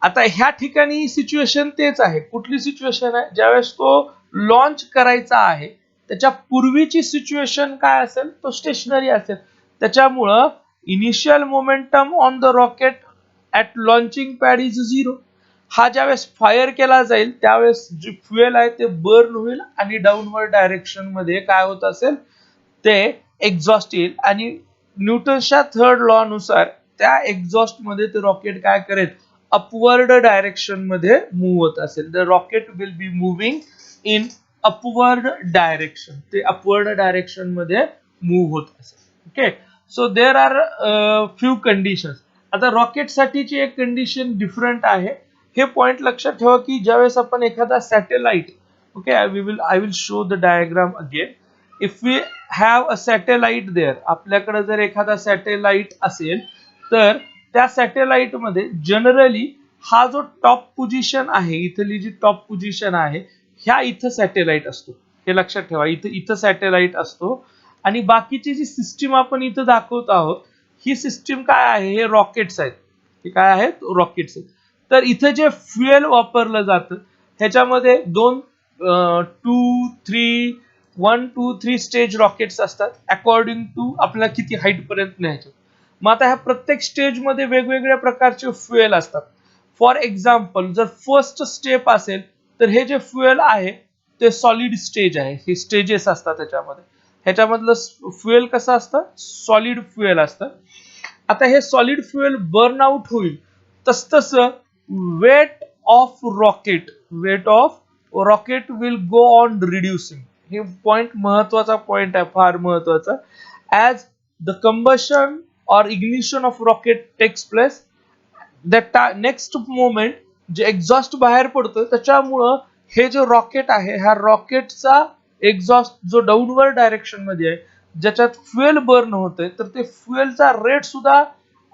आता ह्या ठिकाणी सिच्युएशन तेच आहे. कुठली सिच्युएशन आहे? ज्यावेळेस तो लॉन्च करायचा आहे त्याच्या पूर्वीची सिच्युएशन काय असेल? तो स्टेशनरी असेल. त्याच्यामुळं initial momentum on the rocket at launching pad is 0. हा ज्यावेळेस फायर केला जाईल त्यावेळेस जे फ्युएल आहे ते बर्न होईल आणि डाऊनवर्ड डायरेक्शन मध्ये काय होत असेल ते एक्झॉस्ट येईल आणि न्यूटनच्या थर्ड लॉ नुसार त्या एक्झॉस्ट मध्ये ते रॉकेट काय करेल अपवर्ड डायरेक्शन मध्ये मूव्ह होत असेल the rocket will be moving in upward direction ते अपवर्ड डायरेक्शन मध्ये मूव्ह होत असेल okay so there are few conditions आता रॉकेट साठीची एक कंडिशन डिफरंट आहे हे पॉइंट लक्षात ठेवा की ज्यावेळेस आपण एखादा satellite okay I will show the diagram again if we have a satellite there आपल्याकडे जर एखादा सॅटेलाइट असेल तर त्या सॅटेलाइट मध्ये जनरली हा जो टॉप पोझिशन आहे इथली जी टॉप पोझिशन आहे ह्या इथं सॅटेलाइट असतो हे लक्षात ठेवा इथं सॅटेलाइट असतो आणि बाकीची जी सिस्टीम आपण इथं दाखवत आहोत ही सिस्टीम काय आहे हे रॉकेट्स आहेत हे काय आहेत रॉकेट्स आहेत तर इथं जे फ्युएल वापरलं जातं ह्याच्यामध्ये दोन 1 2 3 स्टेज रॉकेट्स असतात अकॉर्डिंग टू आपल्याला किती हाईट पर्यंत न्यायचं मग आता ह्या प्रत्येक स्टेज मध्ये वेगवेगळ्या प्रकारचे फ्युएल असतात फॉर एक्झाम्पल जर फर्स्ट स्टेप असेल तर हे जे फ्युएल आहे ते सॉलिड स्टेज आहे हे स्टेजेस असतात त्याच्यामध्ये ह्याच्यामधलं फ्युएल कसं असतं सॉलिड फ्युएल असतं आता हे सॉलिड फ्युएल बर्न आउट होईल तस weight of rocket will go on reducing हे पॉइंट महत्वाचा पॉइंट आहे फार महत्वाचा ऍज द कंबशन और ignition of rocket takes place the next moment जे एक्झॉस्ट बाहेर पडतं त्याच्यामुळं हे जे रॉकेट आहे ह्या रॉकेटचा एक्झॉस्ट जो डाऊनवर्ड डायरेक्शन मध्ये आहे ज्याच्यात फ्युएल बर्न होतंय तर ते फ्युएलचा रेट सुद्धा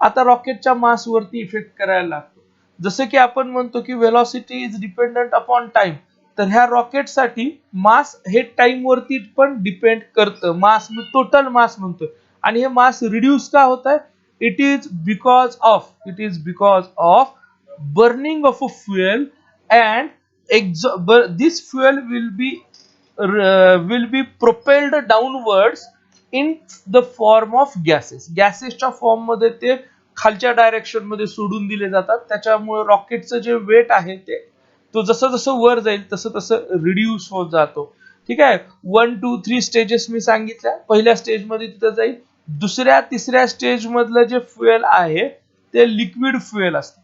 आता रॉकेटच्या मास वरती इफेक्ट करायला लागतो जसं की आपण म्हणतो की velocity is dependent upon time तर ह्या रॉकेट साठी मास हे टाइम वरती पण डिपेंड करतं मास मी टोटल मास म्हणतोय आणि हे मास रिड्यूस का होत आहे it is because of burning of a fuel and this fuel will be propelled downwards in the form of gases form मध्ये ते खालच्या डायरेक्शन मध्ये सोडून दिले जातात त्याच्यामुळे रॉकेटचं जे वेट आहे ते तो जसं जसं वर जाईल तसं तसं रिड्यूस होत जातो ठीक आहे 1 2 3 स्टेजेस मी सांगितल्या पहिल्या स्टेज मध्ये तिथं जाईल दुसऱ्या तिसऱ्या स्टेज मधलं जे फ्युएल आहे ते लिक्विड फ्युएल असतं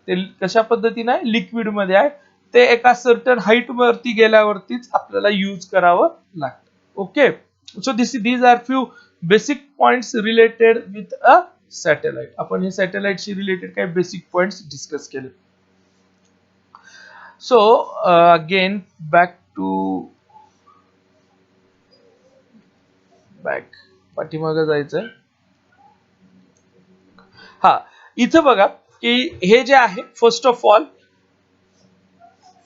ते कशा पद्धतीने आहे लिक्विड मध्ये आहे ते एका सर्टन हाईट वरती गेल्यावरतीच आपल्याला यूज करावं लागतं okay so these are few basic points related with a satellite आपण हे सॅटेलाइटशी रिलेटेड काही बेसिक पॉइंट्स डिस्कस केले सो अगेन बॅक पाठीमागे जायचंय हा इथं बघा की हे जे आहे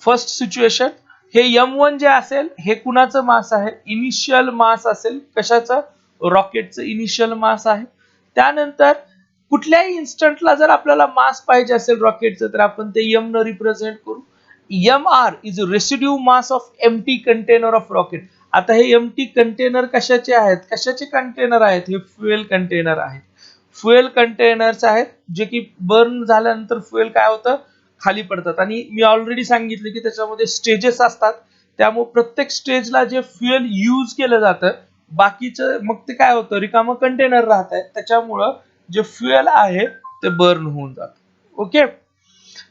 फर्स्ट सिच्युएशन हे M1 जे असेल हे कुणाचं मास आहे इनिशियल मास असेल कशाचं रॉकेटचं इनिशियल मास आहे त्यानंतर कुठल्याही इन्स्टंटला जर आपल्याला मास पाहिजे असेल रॉकेटचं तर आपण ते M न रिप्रेझेंट करू MR is residue mass of empty container of rocket आता हे एम्प्टी कंटेनर कशाचे कंटेनर आहेत हे फ्युएल कंटेनर आहेत फ्युएल कंटेनर्स आहेत जे की बर्न झाल्यानंतर फ्युएल काय होतं खाली पडतात आणि मी ऑलरेडी सांगितले की त्याच्यामध्ये स्टेजेस असतात त्यामुळे प्रत्येक स्टेजला जे फ्युएल यूज केलं जातं बाकीचं मग ते काय होतं रिकामं कंटेनर राहत आहे त्याच्यामुळं जे फ्युएल आहे ते बर्न होऊन जातं okay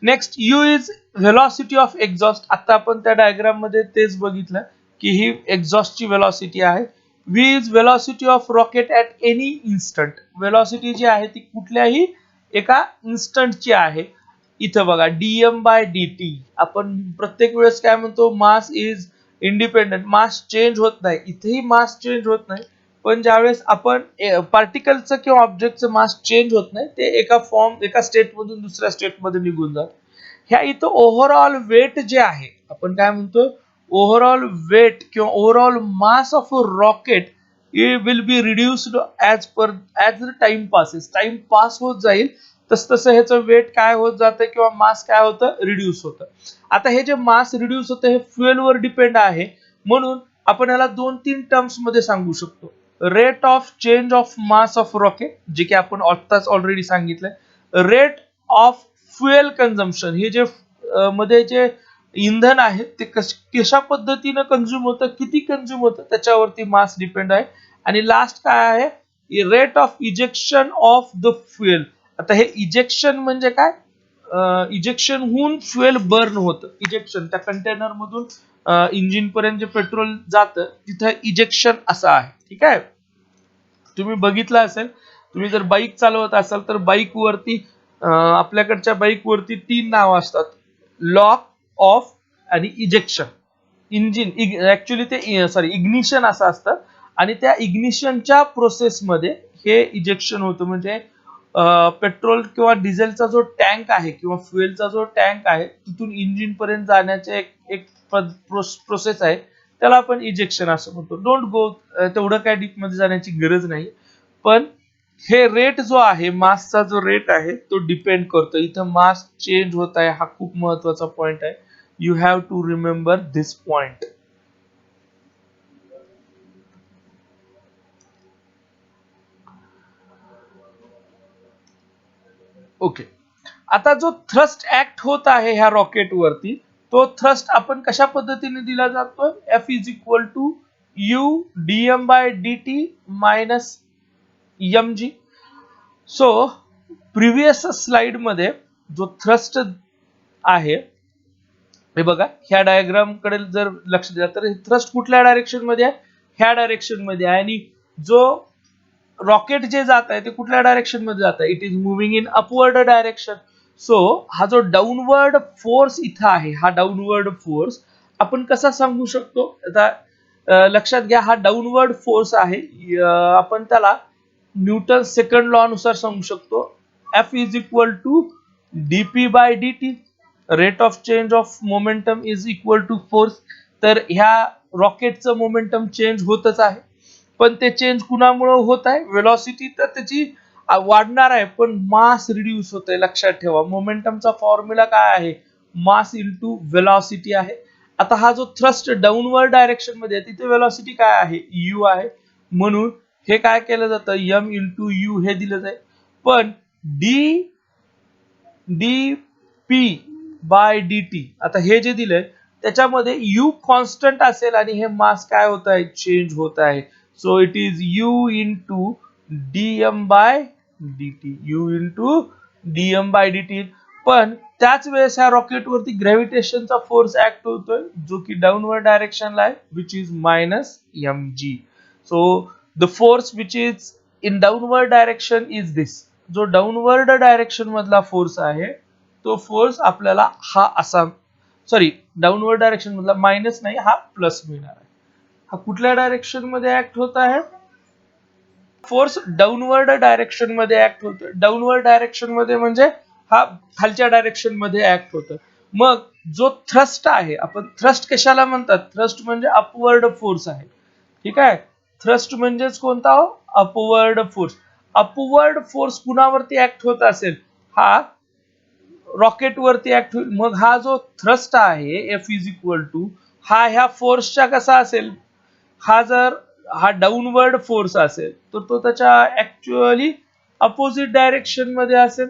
next you is velocity of exhaust आता आपण त्या डायग्राम मध्ये तेच बघितलं की ही एक्झॉस्टची व्हेलॉसिटी आहे v is velocity of rocket at any instant velocity जी आहे ती कुठल्याही एका इन्स्टंटची आहे इथं बघा dm/dt आपण प्रत्येक वेळेस काय म्हणतो mass is independent mass change होत नाही इथेही मास चेंज होत नाही पण ज्यावेळेस आपण पार्टिकलचं किंवा ऑब्जेक्टचं मास चेंज होत नाही ते एका स्टेट मधून दुसऱ्या स्टेट मध्ये निघून जात ह्या इथं ओव्हरऑल वेट जे आहे आपण काय म्हणतो ओव्हरऑल वेट किंवा overall mass of a rocket will be reduced as the time pass होत जाईल तसं ह्याचं वेट काय होत जातं किंवा मास काय होतं रिड्यूस होतं आता हे जे मास रिड्यूस होतं हे फ्युएल वर डिपेंड आहे म्हणून आपण याला 2-3 टर्म्स मध्ये सांगू शकतो rate of change of mass of rocket जे की आपण आत्ताच ऑलरेडी सांगितलंय रेट ऑफ फ्युएल कन्झम्पशन हे जे मध्ये जे इंधन आहे ते कशा पद्धतीने कंझ्युम होतं, किती कंझ्युम होतं त्याच्यावरती मास डिपेंड आहे. आणि लास्ट काय आहे, rate of ejection of the fuel. आता हे इजेक्शन म्हणजे काय, इजेक्शन होऊन फ्युएल बर्न होतं. इजेक्शन त्या कंटेनर मधून इंजिन पर्यंत जे पेट्रोल जातं तिथं इजेक्शन असं आहे. ठीक आहे. तुम्ही बघितलं असेल, तुम्ही जर बाईक चालवत असाल तर बाईक वरती आपल्याकडच्या बाईक वरती 3 नाव असतात, लॉक, ऑफ आणि इजेक्शन. इंजिन ऍक्च्युली ते सॉरी इग्निशन असं असतं आणि त्या इग्निशनच्या प्रोसेसमध्ये हे इजेक्शन होतं. म्हणजे पेट्रोल किंवा डिझेलचा जो टँक आहे किंवा फ्युएलचा जो टँक आहे तिथून इंजिन पर्यंत जाण्याचे एक प्रोसेस आहे, त्याला आपण इजेक्शन असं म्हणतो. डोंट गो तेवढं काय डीप मध्ये जाण्याची गरज नाही. पण हे रेट जो आहे, मासचा जो रेट आहे तो डिपेंड करतो. इथं मास चेंज होत आहे, हा खूप महत्वाचा पॉइंट आहे. You have to remember this point. Okay. आता जो थ्रस्ट ऍक्ट होत आहे ह्या रॉकेट वरती, तो थ्रस्ट आपण कशा पद्धतीने दिला जातो, F is equal to U DM by D T minus M G. So previous slide मध्ये जो थ्रस्ट आहे, हे बघा ह्या डायग्राम कडे जर लक्ष द्या तर थ्रस्ट कुठल्या डायरेक्शन मध्ये आहे, ह्या डायरेक्शन मध्ये आहे. आणि जो रॉकेट जे जात आहे ते कुठल्या डायरेक्शन मध्ये जात आहे, it is moving in upward direction. So हा जो डाऊनवर्ड फोर्स इथं आहे, हा डाऊनवर्ड फोर्स आपण कसा सांगू शकतो. आता लक्षात घ्या, हा डाऊनवर्ड फोर्स आहे. आपण त्याला न्यूटन सेकंड लॉ नुसार सांगू शकतो. F is equal to D P by D T, rate of change of momentum is equal to force. तर ह्या रॉकेटचं मोमेंटम चेंज होतच आहे, पण ते चेंज कुणामुळे होत आहे, वेलॉसिटी तर त्याची वाढणार आहे पण मास रिड्यूस होत आहे. लक्षात ठेवा, मोमेंटमचा फॉर्म्युला काय आहे, मास इंटू वेलॉसिटी आहे. आता हा जो थ्रस्ट डाऊनवर्ड डायरेक्शन मध्ये आहे तिथे वेलॉसिटी काय आहे, यू आहे. म्हणून हे काय केलं जातं, एम इंटू यू हे दिलं जाईल. पण D D P by D T, आता हे जे दिलंय त्याच्यामध्ये यू कॉन्स्टंट असेल आणि हे मास काय होत आहे, चेंज होत आहे. So it is U into D M by D T, U into D M by D T. पण त्याच वेळेस ह्या रॉकेट वरती ग्रॅव्हिटेशनचा फोर्स ऍक्ट होतोय जो की डाऊनवर्ड डायरेक्शनला आहे, which is minus M G. So the force which is in downward direction is this. जो डाऊनवर्ड डायरेक्शन मधला फोर्स आहे तो फोर्स आपल्याला हा असा, सॉरी डाऊनवर्ड डायरेक्शन मधला मायनस नाही, हा प्लस मिळणार आहे. हा कुठल्या डायरेक्शन मध्ये ऍक्ट होत आहे, फोर्स डाऊनवर्ड डायरेक्शन मध्ये ऍक्ट होतो. डाऊनवर्ड डायरेक्शन मध्ये म्हणजे हा खालच्या डायरेक्शन मध्ये ऍक्ट होतं. मग जो थ्रस्ट आहे, आपण थ्रस्ट कशाला म्हणतात, थ्रस्ट म्हणजे अपवर्ड फोर्स आहे. ठीक आहे, थ्रस्ट म्हणजेच कोणता हो, अपवर्ड फोर्स. अपवर्ड फोर्स कुणावरती ऍक्ट होत असेल, हा रॉकेट वरती ऍक्ट होईल. मग हा जो थ्रस्ट आहे एफ इज इक्वल टू, हा ह्या फोर्सच्या कसा असेल, हा जर हा डाऊनवर्ड फोर्स असेल तर तो त्याच्या ऍक्च्युअली अपोजिट डायरेक्शन मध्ये असेल,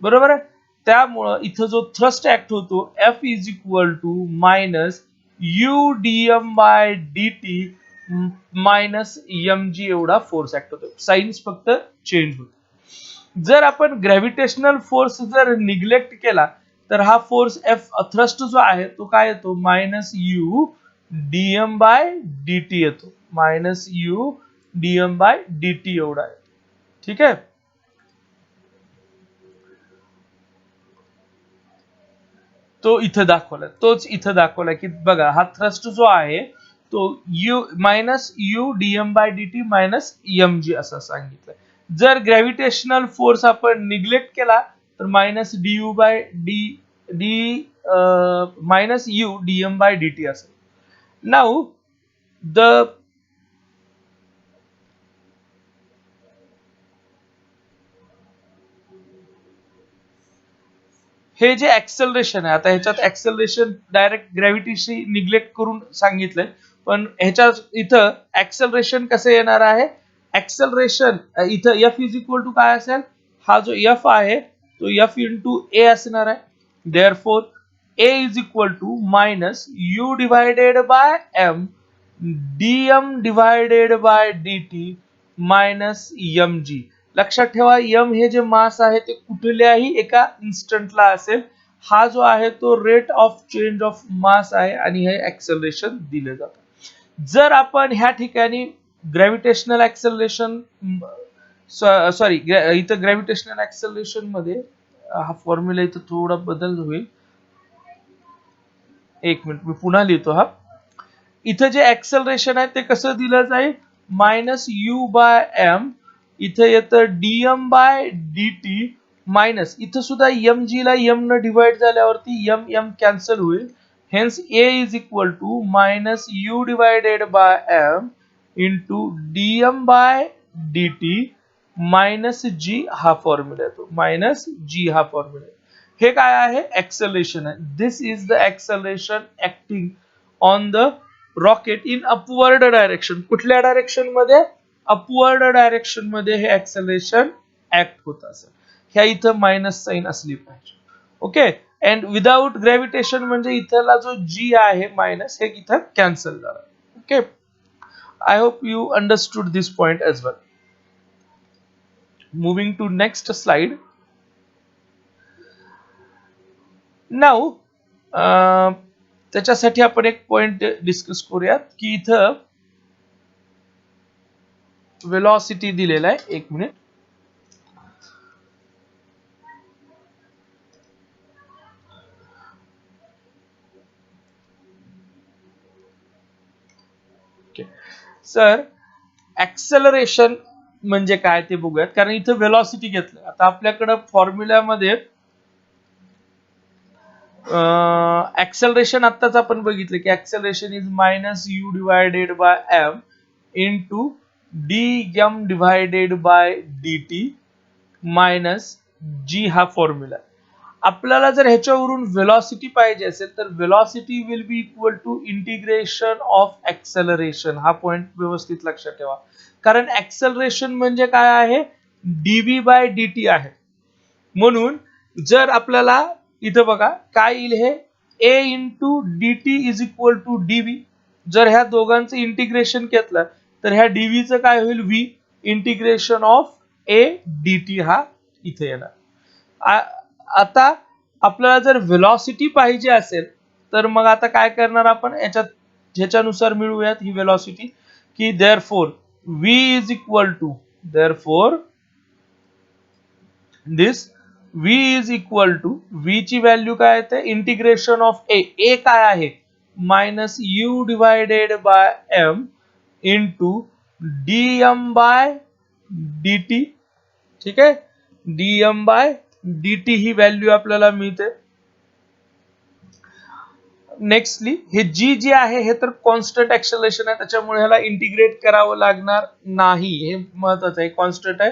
बरोबर आहे. त्यामुळं इथं जो थ्रस्ट ऍक्ट होतो, F is equal to minus U DM by D T minus M G एवढा फोर्स ऍक्ट होतो. साइन्स फक्त चेंज होतो. जर आपण ग्रॅव्हिटेशनल फोर्स जर निग्लेक्ट केला तर हा फोर्स एफ थ्रस्ट जो आहे तो काय येतो, minus U DM by D T येतो, minus U DM by D T एवढा आहे. ठीक आहे, तो इथं दाखवलाय, तोच इथं दाखवलाय की बघा हा थ्रस्ट जो आहे तो U minus U DM by D T minus M G असं सांगितलंय. जर ग्रॅव्हिटेशनल फोर्स आपण निग्लेक्ट केला तर minus D U by D D minus U DM by D T असेल. नाउ द हे जे ऍक्सेलरेशन आहे, आता ह्याच्यात ऍक्सेलरेशन डायरेक्ट ग्रॅव्हिटीशी निग्लेक्ट करून सांगितलंय, पण ह्याच्या इथं ऍक्सेलरेशन कसं येणार आहे, ऍक्सेलरेशन इथं एफ इज इक्वल टू काय असेल, हा जो एफ आहे तो एफ इंटू ए असणार आहे. Therefore A is equal to minus U divided by M dm divided by dt minus mg. लक्षात ठेवा m हे जे मास आहे ते कुठल्याही एका इन्स्टंटला असेल. हा जो आहे तो rate of change of mass आहे आणि हे ऍक्सेलरेशन दिले जातं. जर आपण ह्या ठिकाणी ग्रॅव्हिटेशनल ऍक्सेलरेशन सॉरी इथं ग्रॅव्हिटेशनल ऍक्सेलरेशन मध्ये हा फॉर्म्युला इथं थोडा बदल होईल. एक मिनिट मी पुन्हा लिहितो. हा इथं जे ऍक्सेलरेशन आहे ते कसं दिलं जाईल मायनस यू बाय एम इथं येतं dm बाय dt मायनस इथं सुद्धा mg ला m न डिवाइड झाल्यावरती m कॅन्सल होईल. Hence a is equal to minus u divided by m into dm by dt minus g हा फॉर्म्युला येतो. मायनस g हा फॉर्म्युला. हे काय आहे ऍक्सेलरेशन आहे. This is the acceleration acting on the rocket in upward direction. कुठल्या direction मध्ये upward direction मध्ये हे ऍक्सेलरेशन ऍक्ट होत असेल. ह्या इथं मायनस साइन असली पाहिजे. ओके अँड विदाउट ग्रॅव्हिटेशन म्हणजे इथला जो जी आहे मायनस हे इथं कॅन्सल झाला. Okay I hope you understood this point as well. Moving to next slide. Now त्याच्यासाठी आपण एक पॉइंट डिस्कस करूयात की इथं वेलॉसिटी दिलेला आहे. एक मिनिट. सर ऍक्सेलरेशन म्हणजे काय ते बघूयात कारण इथं वेलॉसिटी घेतलं. आता आपल्याकडे फॉर्म्युल्यामध्ये ऍक्सेलरेशन आत्ताच आपण बघितलं की acceleration is minus U divided by M into dm divided by dt minus g हा फॉर्म्युला. आपल्याला जर ह्याच्यावरून वेलॉसिटी पाहिजे असेल तर velocity will be equal to integration of acceleration. हा पॉइंट व्यवस्थित लक्षात ठेवा कारण ऍक्सेलरेशन म्हणजे काय आहे dv बाय dt आहे. म्हणून जर आपल्याला इथं बघा काय येईल हे a into dt is equal to dv. जर ह्या दोघांचं इंटिग्रेशन घेतलं तर ह्या dv चं काय होईल v integration of a dt हा इथे येणार. आता आपल्याला जर वेलॉसिटी पाहिजे असेल तर मग आता काय करणार आपण ह्याच्यानुसार मिळवूयात ही वेलॉसिटी की therefore v is equal to therefore this v is equal to v ची व्हॅल्यू काय येते इंटिग्रेशन ऑफ a काय आहे minus u divided by m into dm by dt. ठीक आहे dm बाय dt ही व्हॅल्यू आपल्याला मिळते. नेक्स्टली हे जी जे आहे हे तर कॉन्स्टंट ऍक्सेलरेशन आहे त्याच्यामुळे ह्याला इंटिग्रेट करावं लागणार नाही. हे महत्वाचं आहे कॉन्स्टंट आहे.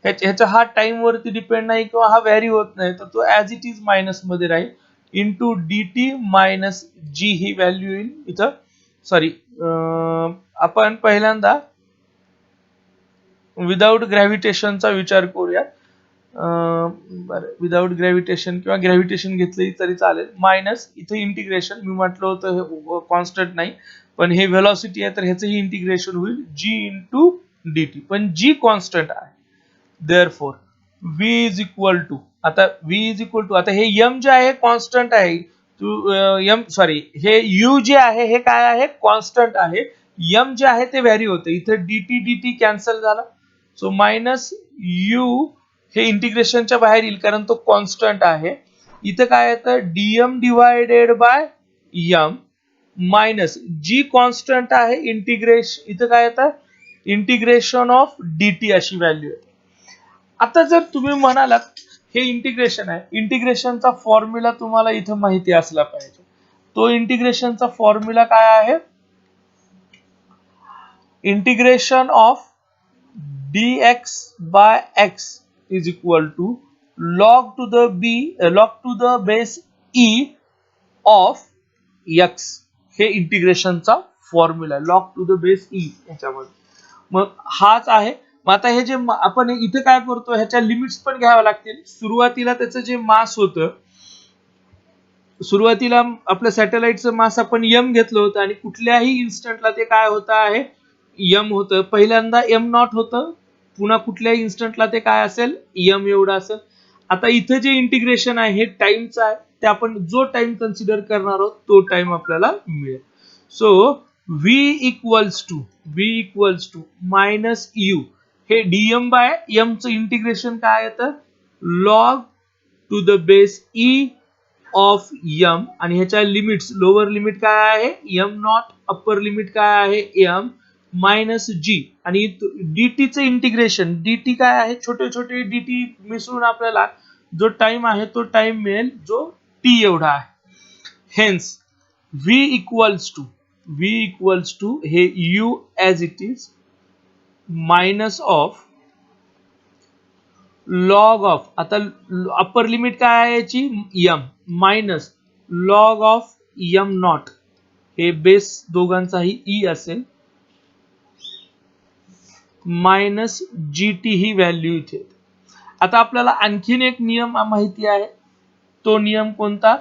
ह्याचा हा टाइम वरती डिपेंड नाही किंवा हा व्हॅरी होत नाही तर तो ऍज इट इज मायनस मध्ये राहील इंटू dt मायनस जी ही व्हॅल्यू येईल इथं. सॉरी आपण पहिल्यांदा विदाउट ग्रॅव्हिटेशनचा विचार करूया. विदाउट ग्रॅव्हिटेशन किंवा ग्रॅव्हिटेशन घेतली तरी चालेल. मायनस इथे इंटिग्रेशन मी म्हटलं होतं हे कॉन्स्टंट नाही पण हे व्हेलॉसिटी आहे तर ह्याचंही इंटिग्रेशन होईल g इंटू dt पण g कॉन्स्टंट आहे. Therefore v is equal to आता v इज इक्वल टू आता हे m जे आहे कॉन्स्टंट आहे. m सॉरी हे u जे आहे हे काय आहे कॉन्स्टंट आहे. m जे आहे ते व्हॅरी होते. इथे dt कॅन्सल झाला सो मायनस u हे इंटिग्रेशनच्या बाहेर येईल कारण तो कॉन्स्टंट आहे. इथं काय येतं dm divided by m minus G constant आहे इंटिग्रेशन इथं काय येतं इंटिग्रेशन ऑफ dt अशी व्हॅल्यू येते. आता जर तुम्ही म्हणालात हे इंटिग्रेशन आहे इंटिग्रेशनचा फॉर्म्युला तुम्हाला इथं माहिती असला पाहिजे. तो इंटिग्रेशनचा फॉर्म्युला काय आहे integration of dx by x is equal to log to the base e of x. हे इंटिग्रेशनचा formula log to the base e याच्यामध्ये. मग हाच आहे. मग आता हे जे आपण इथे काय करतो ह्याच्या लिमिट्स पण घ्याव्या लागतील. सुरुवातीला त्याचं जे मास होतं सुरुवातीला आपल्या सॅटेलाइटचं मास आपण m घेतलं होतं आणि कुठल्याही इन्स्टंटला ते काय होतं आहे m होतं. पहिल्यांदा m नॉट होतं, पुन्हा कुठल्याही इन्स्टंटला ते काय असेल m एवढं असेल. आता इथं जे इंटिग्रेशन आहे हे टाइमचं आहे, ते आपण जो टाइम कन्सिडर करणार आहोत तो टाइम आपल्याला मिळेल. So v equals to minus u, हे dm बाय m चं इंटिग्रेशन काय येतं log to the base e of m, आणि ह्याच्या लिमिट्स लोअर लिमिट काय आहे m नॉट, अप्पर लिमिट काय आहे m मायनस g, आणि dt चे इंटिग्रेशन dt काय आहे छोटे छोटे dt मिसळून आपल्याला जो टाइम आहे तो टाइम मिळेल जो t एवढा आहे. हेन्स v इक्वल्स टू हे u as it is minus of log of, आता अप्पर लिमिट काय आहे याची m minus log of m not, हे बेस दोघांचाही e असेल, मायनस gt ही व्हॅल्यू इथे. आता आपल्याला आणखीन एक नियम माहिती आहे, तो नियम कोणता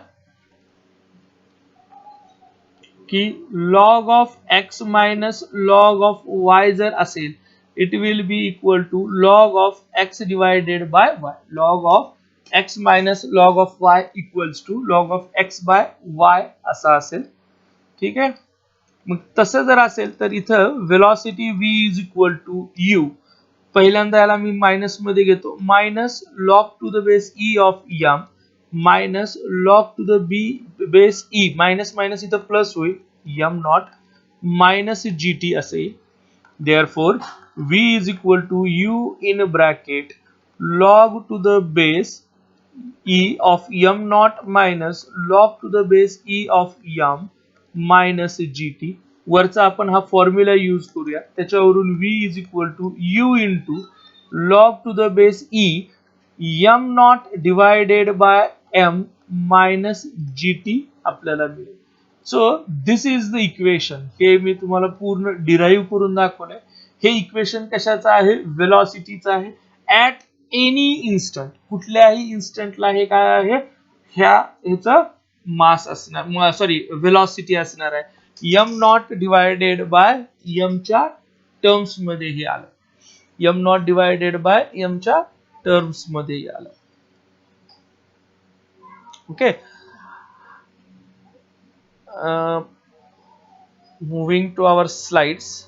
की log of x minus log of y जर असेल it will be equal to log of x divided by y. Log of x minus log of y equals to log of x by y असा असेल. ठीक आहे, मग तसं जर असेल तर इथं velocity v is equal to u, पहिल्यांदा याला मी मायनस मध्ये घेतो, minus log to the base e of m minus log to the base e, minus minus इथं प्लस होईल m नॉट मायनस gt असे. Therefore v is equal to u in bracket log to the base e of m naught minus log to the base e of m minus gt. वरचा आपण हा formula use करूया, त्याच्यावरून v is equal to u into log to the base e m naught divided by m minus gt आपल्याला मिळेल. So this is the equation, हे मी तुम्हाला पूर्ण डिराईव्ह करून दाखवलंय. हे इक्वेशन कशाचं आहे वेलॉसिटीचं आहे ऍट एनी इन्स्टंट, कुठल्याही इन्स्टंटला हे काय आहे ह्याचं मास असणार, सॉरी वेलॉसिटी असणार आहे m naught divided by m च्या टर्म्स मध्ये हे आलं, m naught divided by m च्या टर्म्स मध्ये आलं. Okay, moving to our slides.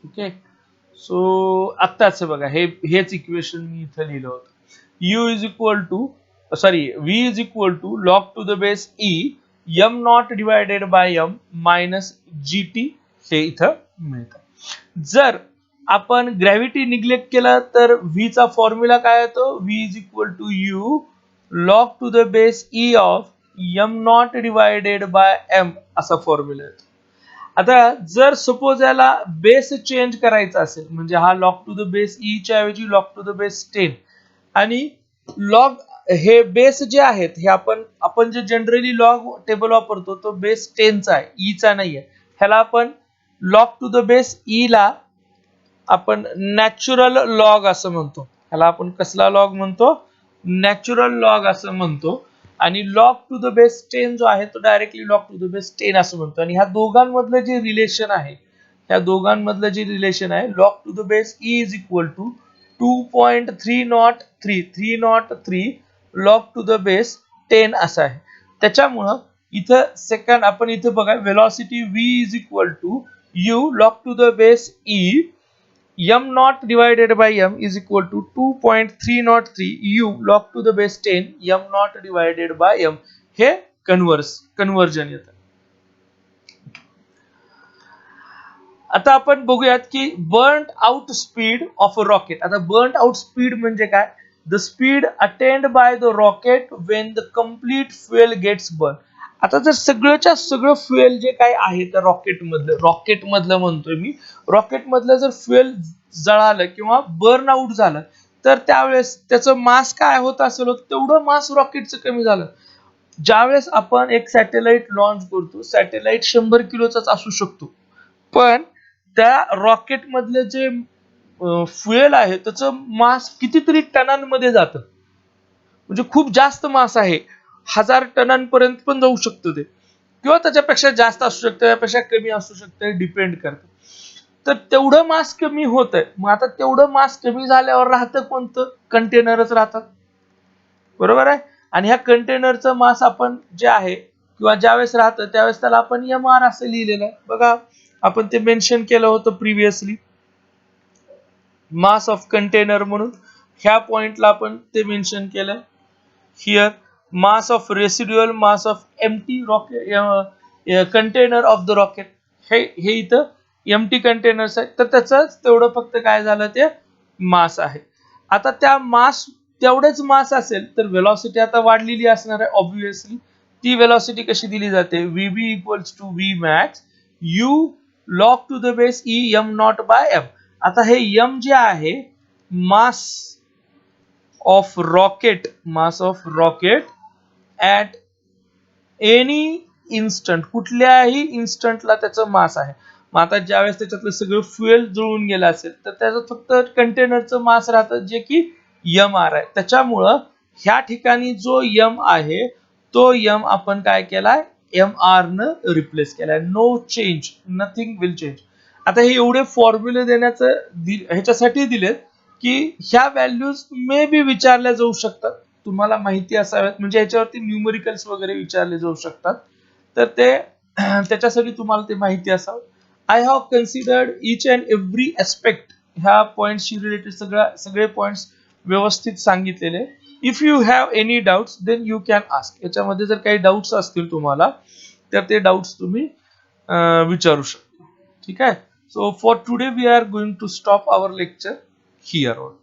Okay, so आत्ताच बघा हेच इक्वेशन मी इथं लिहिलं होतं, u is equal to v is equal to log to the base e m naught divided by m minus gt हे इथं मिळतं. जर आपण ग्रॅव्हिटी निग्लेक्ट केला तर v चा फॉर्म्युला काय येतो v is equal to u log to the base e of m naught divided by m असा फॉर्म्युला येतो. आता जर सपोज याला बेस चेंज करायचा असेल, म्हणजे हा log to the base E च्या ऐवजी लॉग टू द बेस 10, आणि लॉग हे बेस जे आहेत हे आपण जे जनरली लॉग टेबल वापरतो तो बेस 10 चा आहे, ई चा नाहीये. ह्याला आपण log to the base E ला आपण नॅचरल लॉग असं म्हणतो, ह्याला आपण कसला लॉग म्हणतो नॅचरल लॉग असं म्हणतो, आणि लॉग टू द बेस 10 जो आहे तो directly log to the base 10 असं म्हणतो. आणि ह्या दोघांमधलं जे रिलेशन आहे log to the base e is equal to 2.303 log to the base 10 असं आहे. त्याच्यामुळं इथं सेकंड आपण इथं बघा velocity v is equal to u log to the base e m naught divided by m is equal to 2.303 u log to the base 10 m naught divided by m, हे conversion येतं. आता आपण बघूयात की burn out speed of a rocket. आता burn out speed म्हणजे काय, the speed attained by the rocket when the complete fuel gets burn. आता जर सगळंच्या सगळं फ्युएल जे काय आहे त्या रॉकेट मधलं म्हणतोय मी, रॉकेट मधलं जर फ्युएल जळालं किंवा बर्न आउट झालं तर त्यावेळेस त्याचं मास काय होत असेल तेवढं मास रॉकेटचं कमी झालं. ज्यावेळेस आपण एक सॅटेलाइट लॉन्च करतो, सॅटेलाइट 100 किलोचाच असू शकतो, पण त्या रॉकेट मधले जे फ्युएल आहे त्याचं मास कितीतरी टनांमध्ये जातं, म्हणजे खूप जास्त मास आहे, 1000 टनांपर्यंत पण जाऊ शकतं ते, किंवा त्याच्यापेक्षा जास्त असू शकतं, त्यापेक्षा कमी असू शकतं, डिपेंड करतं. तर तेवढं मास कमी होत आहे. मग आता तेवढं मास कमी झाल्यावर राहतं कोणतं? कंटेनरच राहतात, बरोबर आहे. आणि ह्या कंटेनरचं मास आपण जे आहे किंवा ज्यावेळेस राहतं त्यावेळेस त्याला आपण एम आर असं लिहिलेलं आहे बघा. आपण ते मेन्शन केलं होतं प्रिव्हियसली, मास ऑफ कंटेनर म्हणून. ह्या पॉइंटला आपण ते मेन्शन केलंय. Here mass of residual mass of empty rocket container of the rocket, हे इथं एम्प्टी कंटेनर्स आहेत, तर त्याच तेवढं फक्त काय झालं ते मास आहे. आता त्या मास, तेवढेच मास असेल तर वेलॉसिटी आता वाढलेली असणार आहे ऑब्व्हियसली. ती वेलॉसिटी कशी दिली जाते? V B equals to V max U log to the base E M naught by M. आता हे एम जे आहे, mass of rocket, mass of rocket at any instant, कुठल्याही इन्स्टंटला त्याचं मास आहे. मग आता ज्यावेळेस त्याच्यातलं सगळं फ्युएल जळून गेलं असेल तर त्याचं फक्त कंटेनरचं मास राहतं जे की एम आर आहे. त्याच्यामुळं ह्या ठिकाणी जो एम आहे तो एम आपण काय केलाय, एम आर न रिप्लेस केलाय. No change, nothing will change. आता हे एवढे फॉर्म्युले देण्याचं ह्याच्यासाठी दिलेत की ह्या व्हॅल्यूज मे बी विचारल्या जाऊ शकतात, तुम्हाला माहिती असाव्यात, म्हणजे ह्याच्यावरती न्यूमरिकल्स वगैरे विचारले जाऊ शकतात, तर ते त्याच्यासाठी तुम्हाला ते माहिती असावं. I have considered each and every aspect, ह्या पॉइंटशी रिलेटेड सगळे पॉइंट्स व्यवस्थित सांगितलेले. If you have any doubts then you can ask. याच्यामध्ये जर काही डाऊट्स असतील तुम्हाला तर ते डाऊट्स तुम्ही विचारू शकता. ठीक आहे. So for today we are going to stop our lecture here on.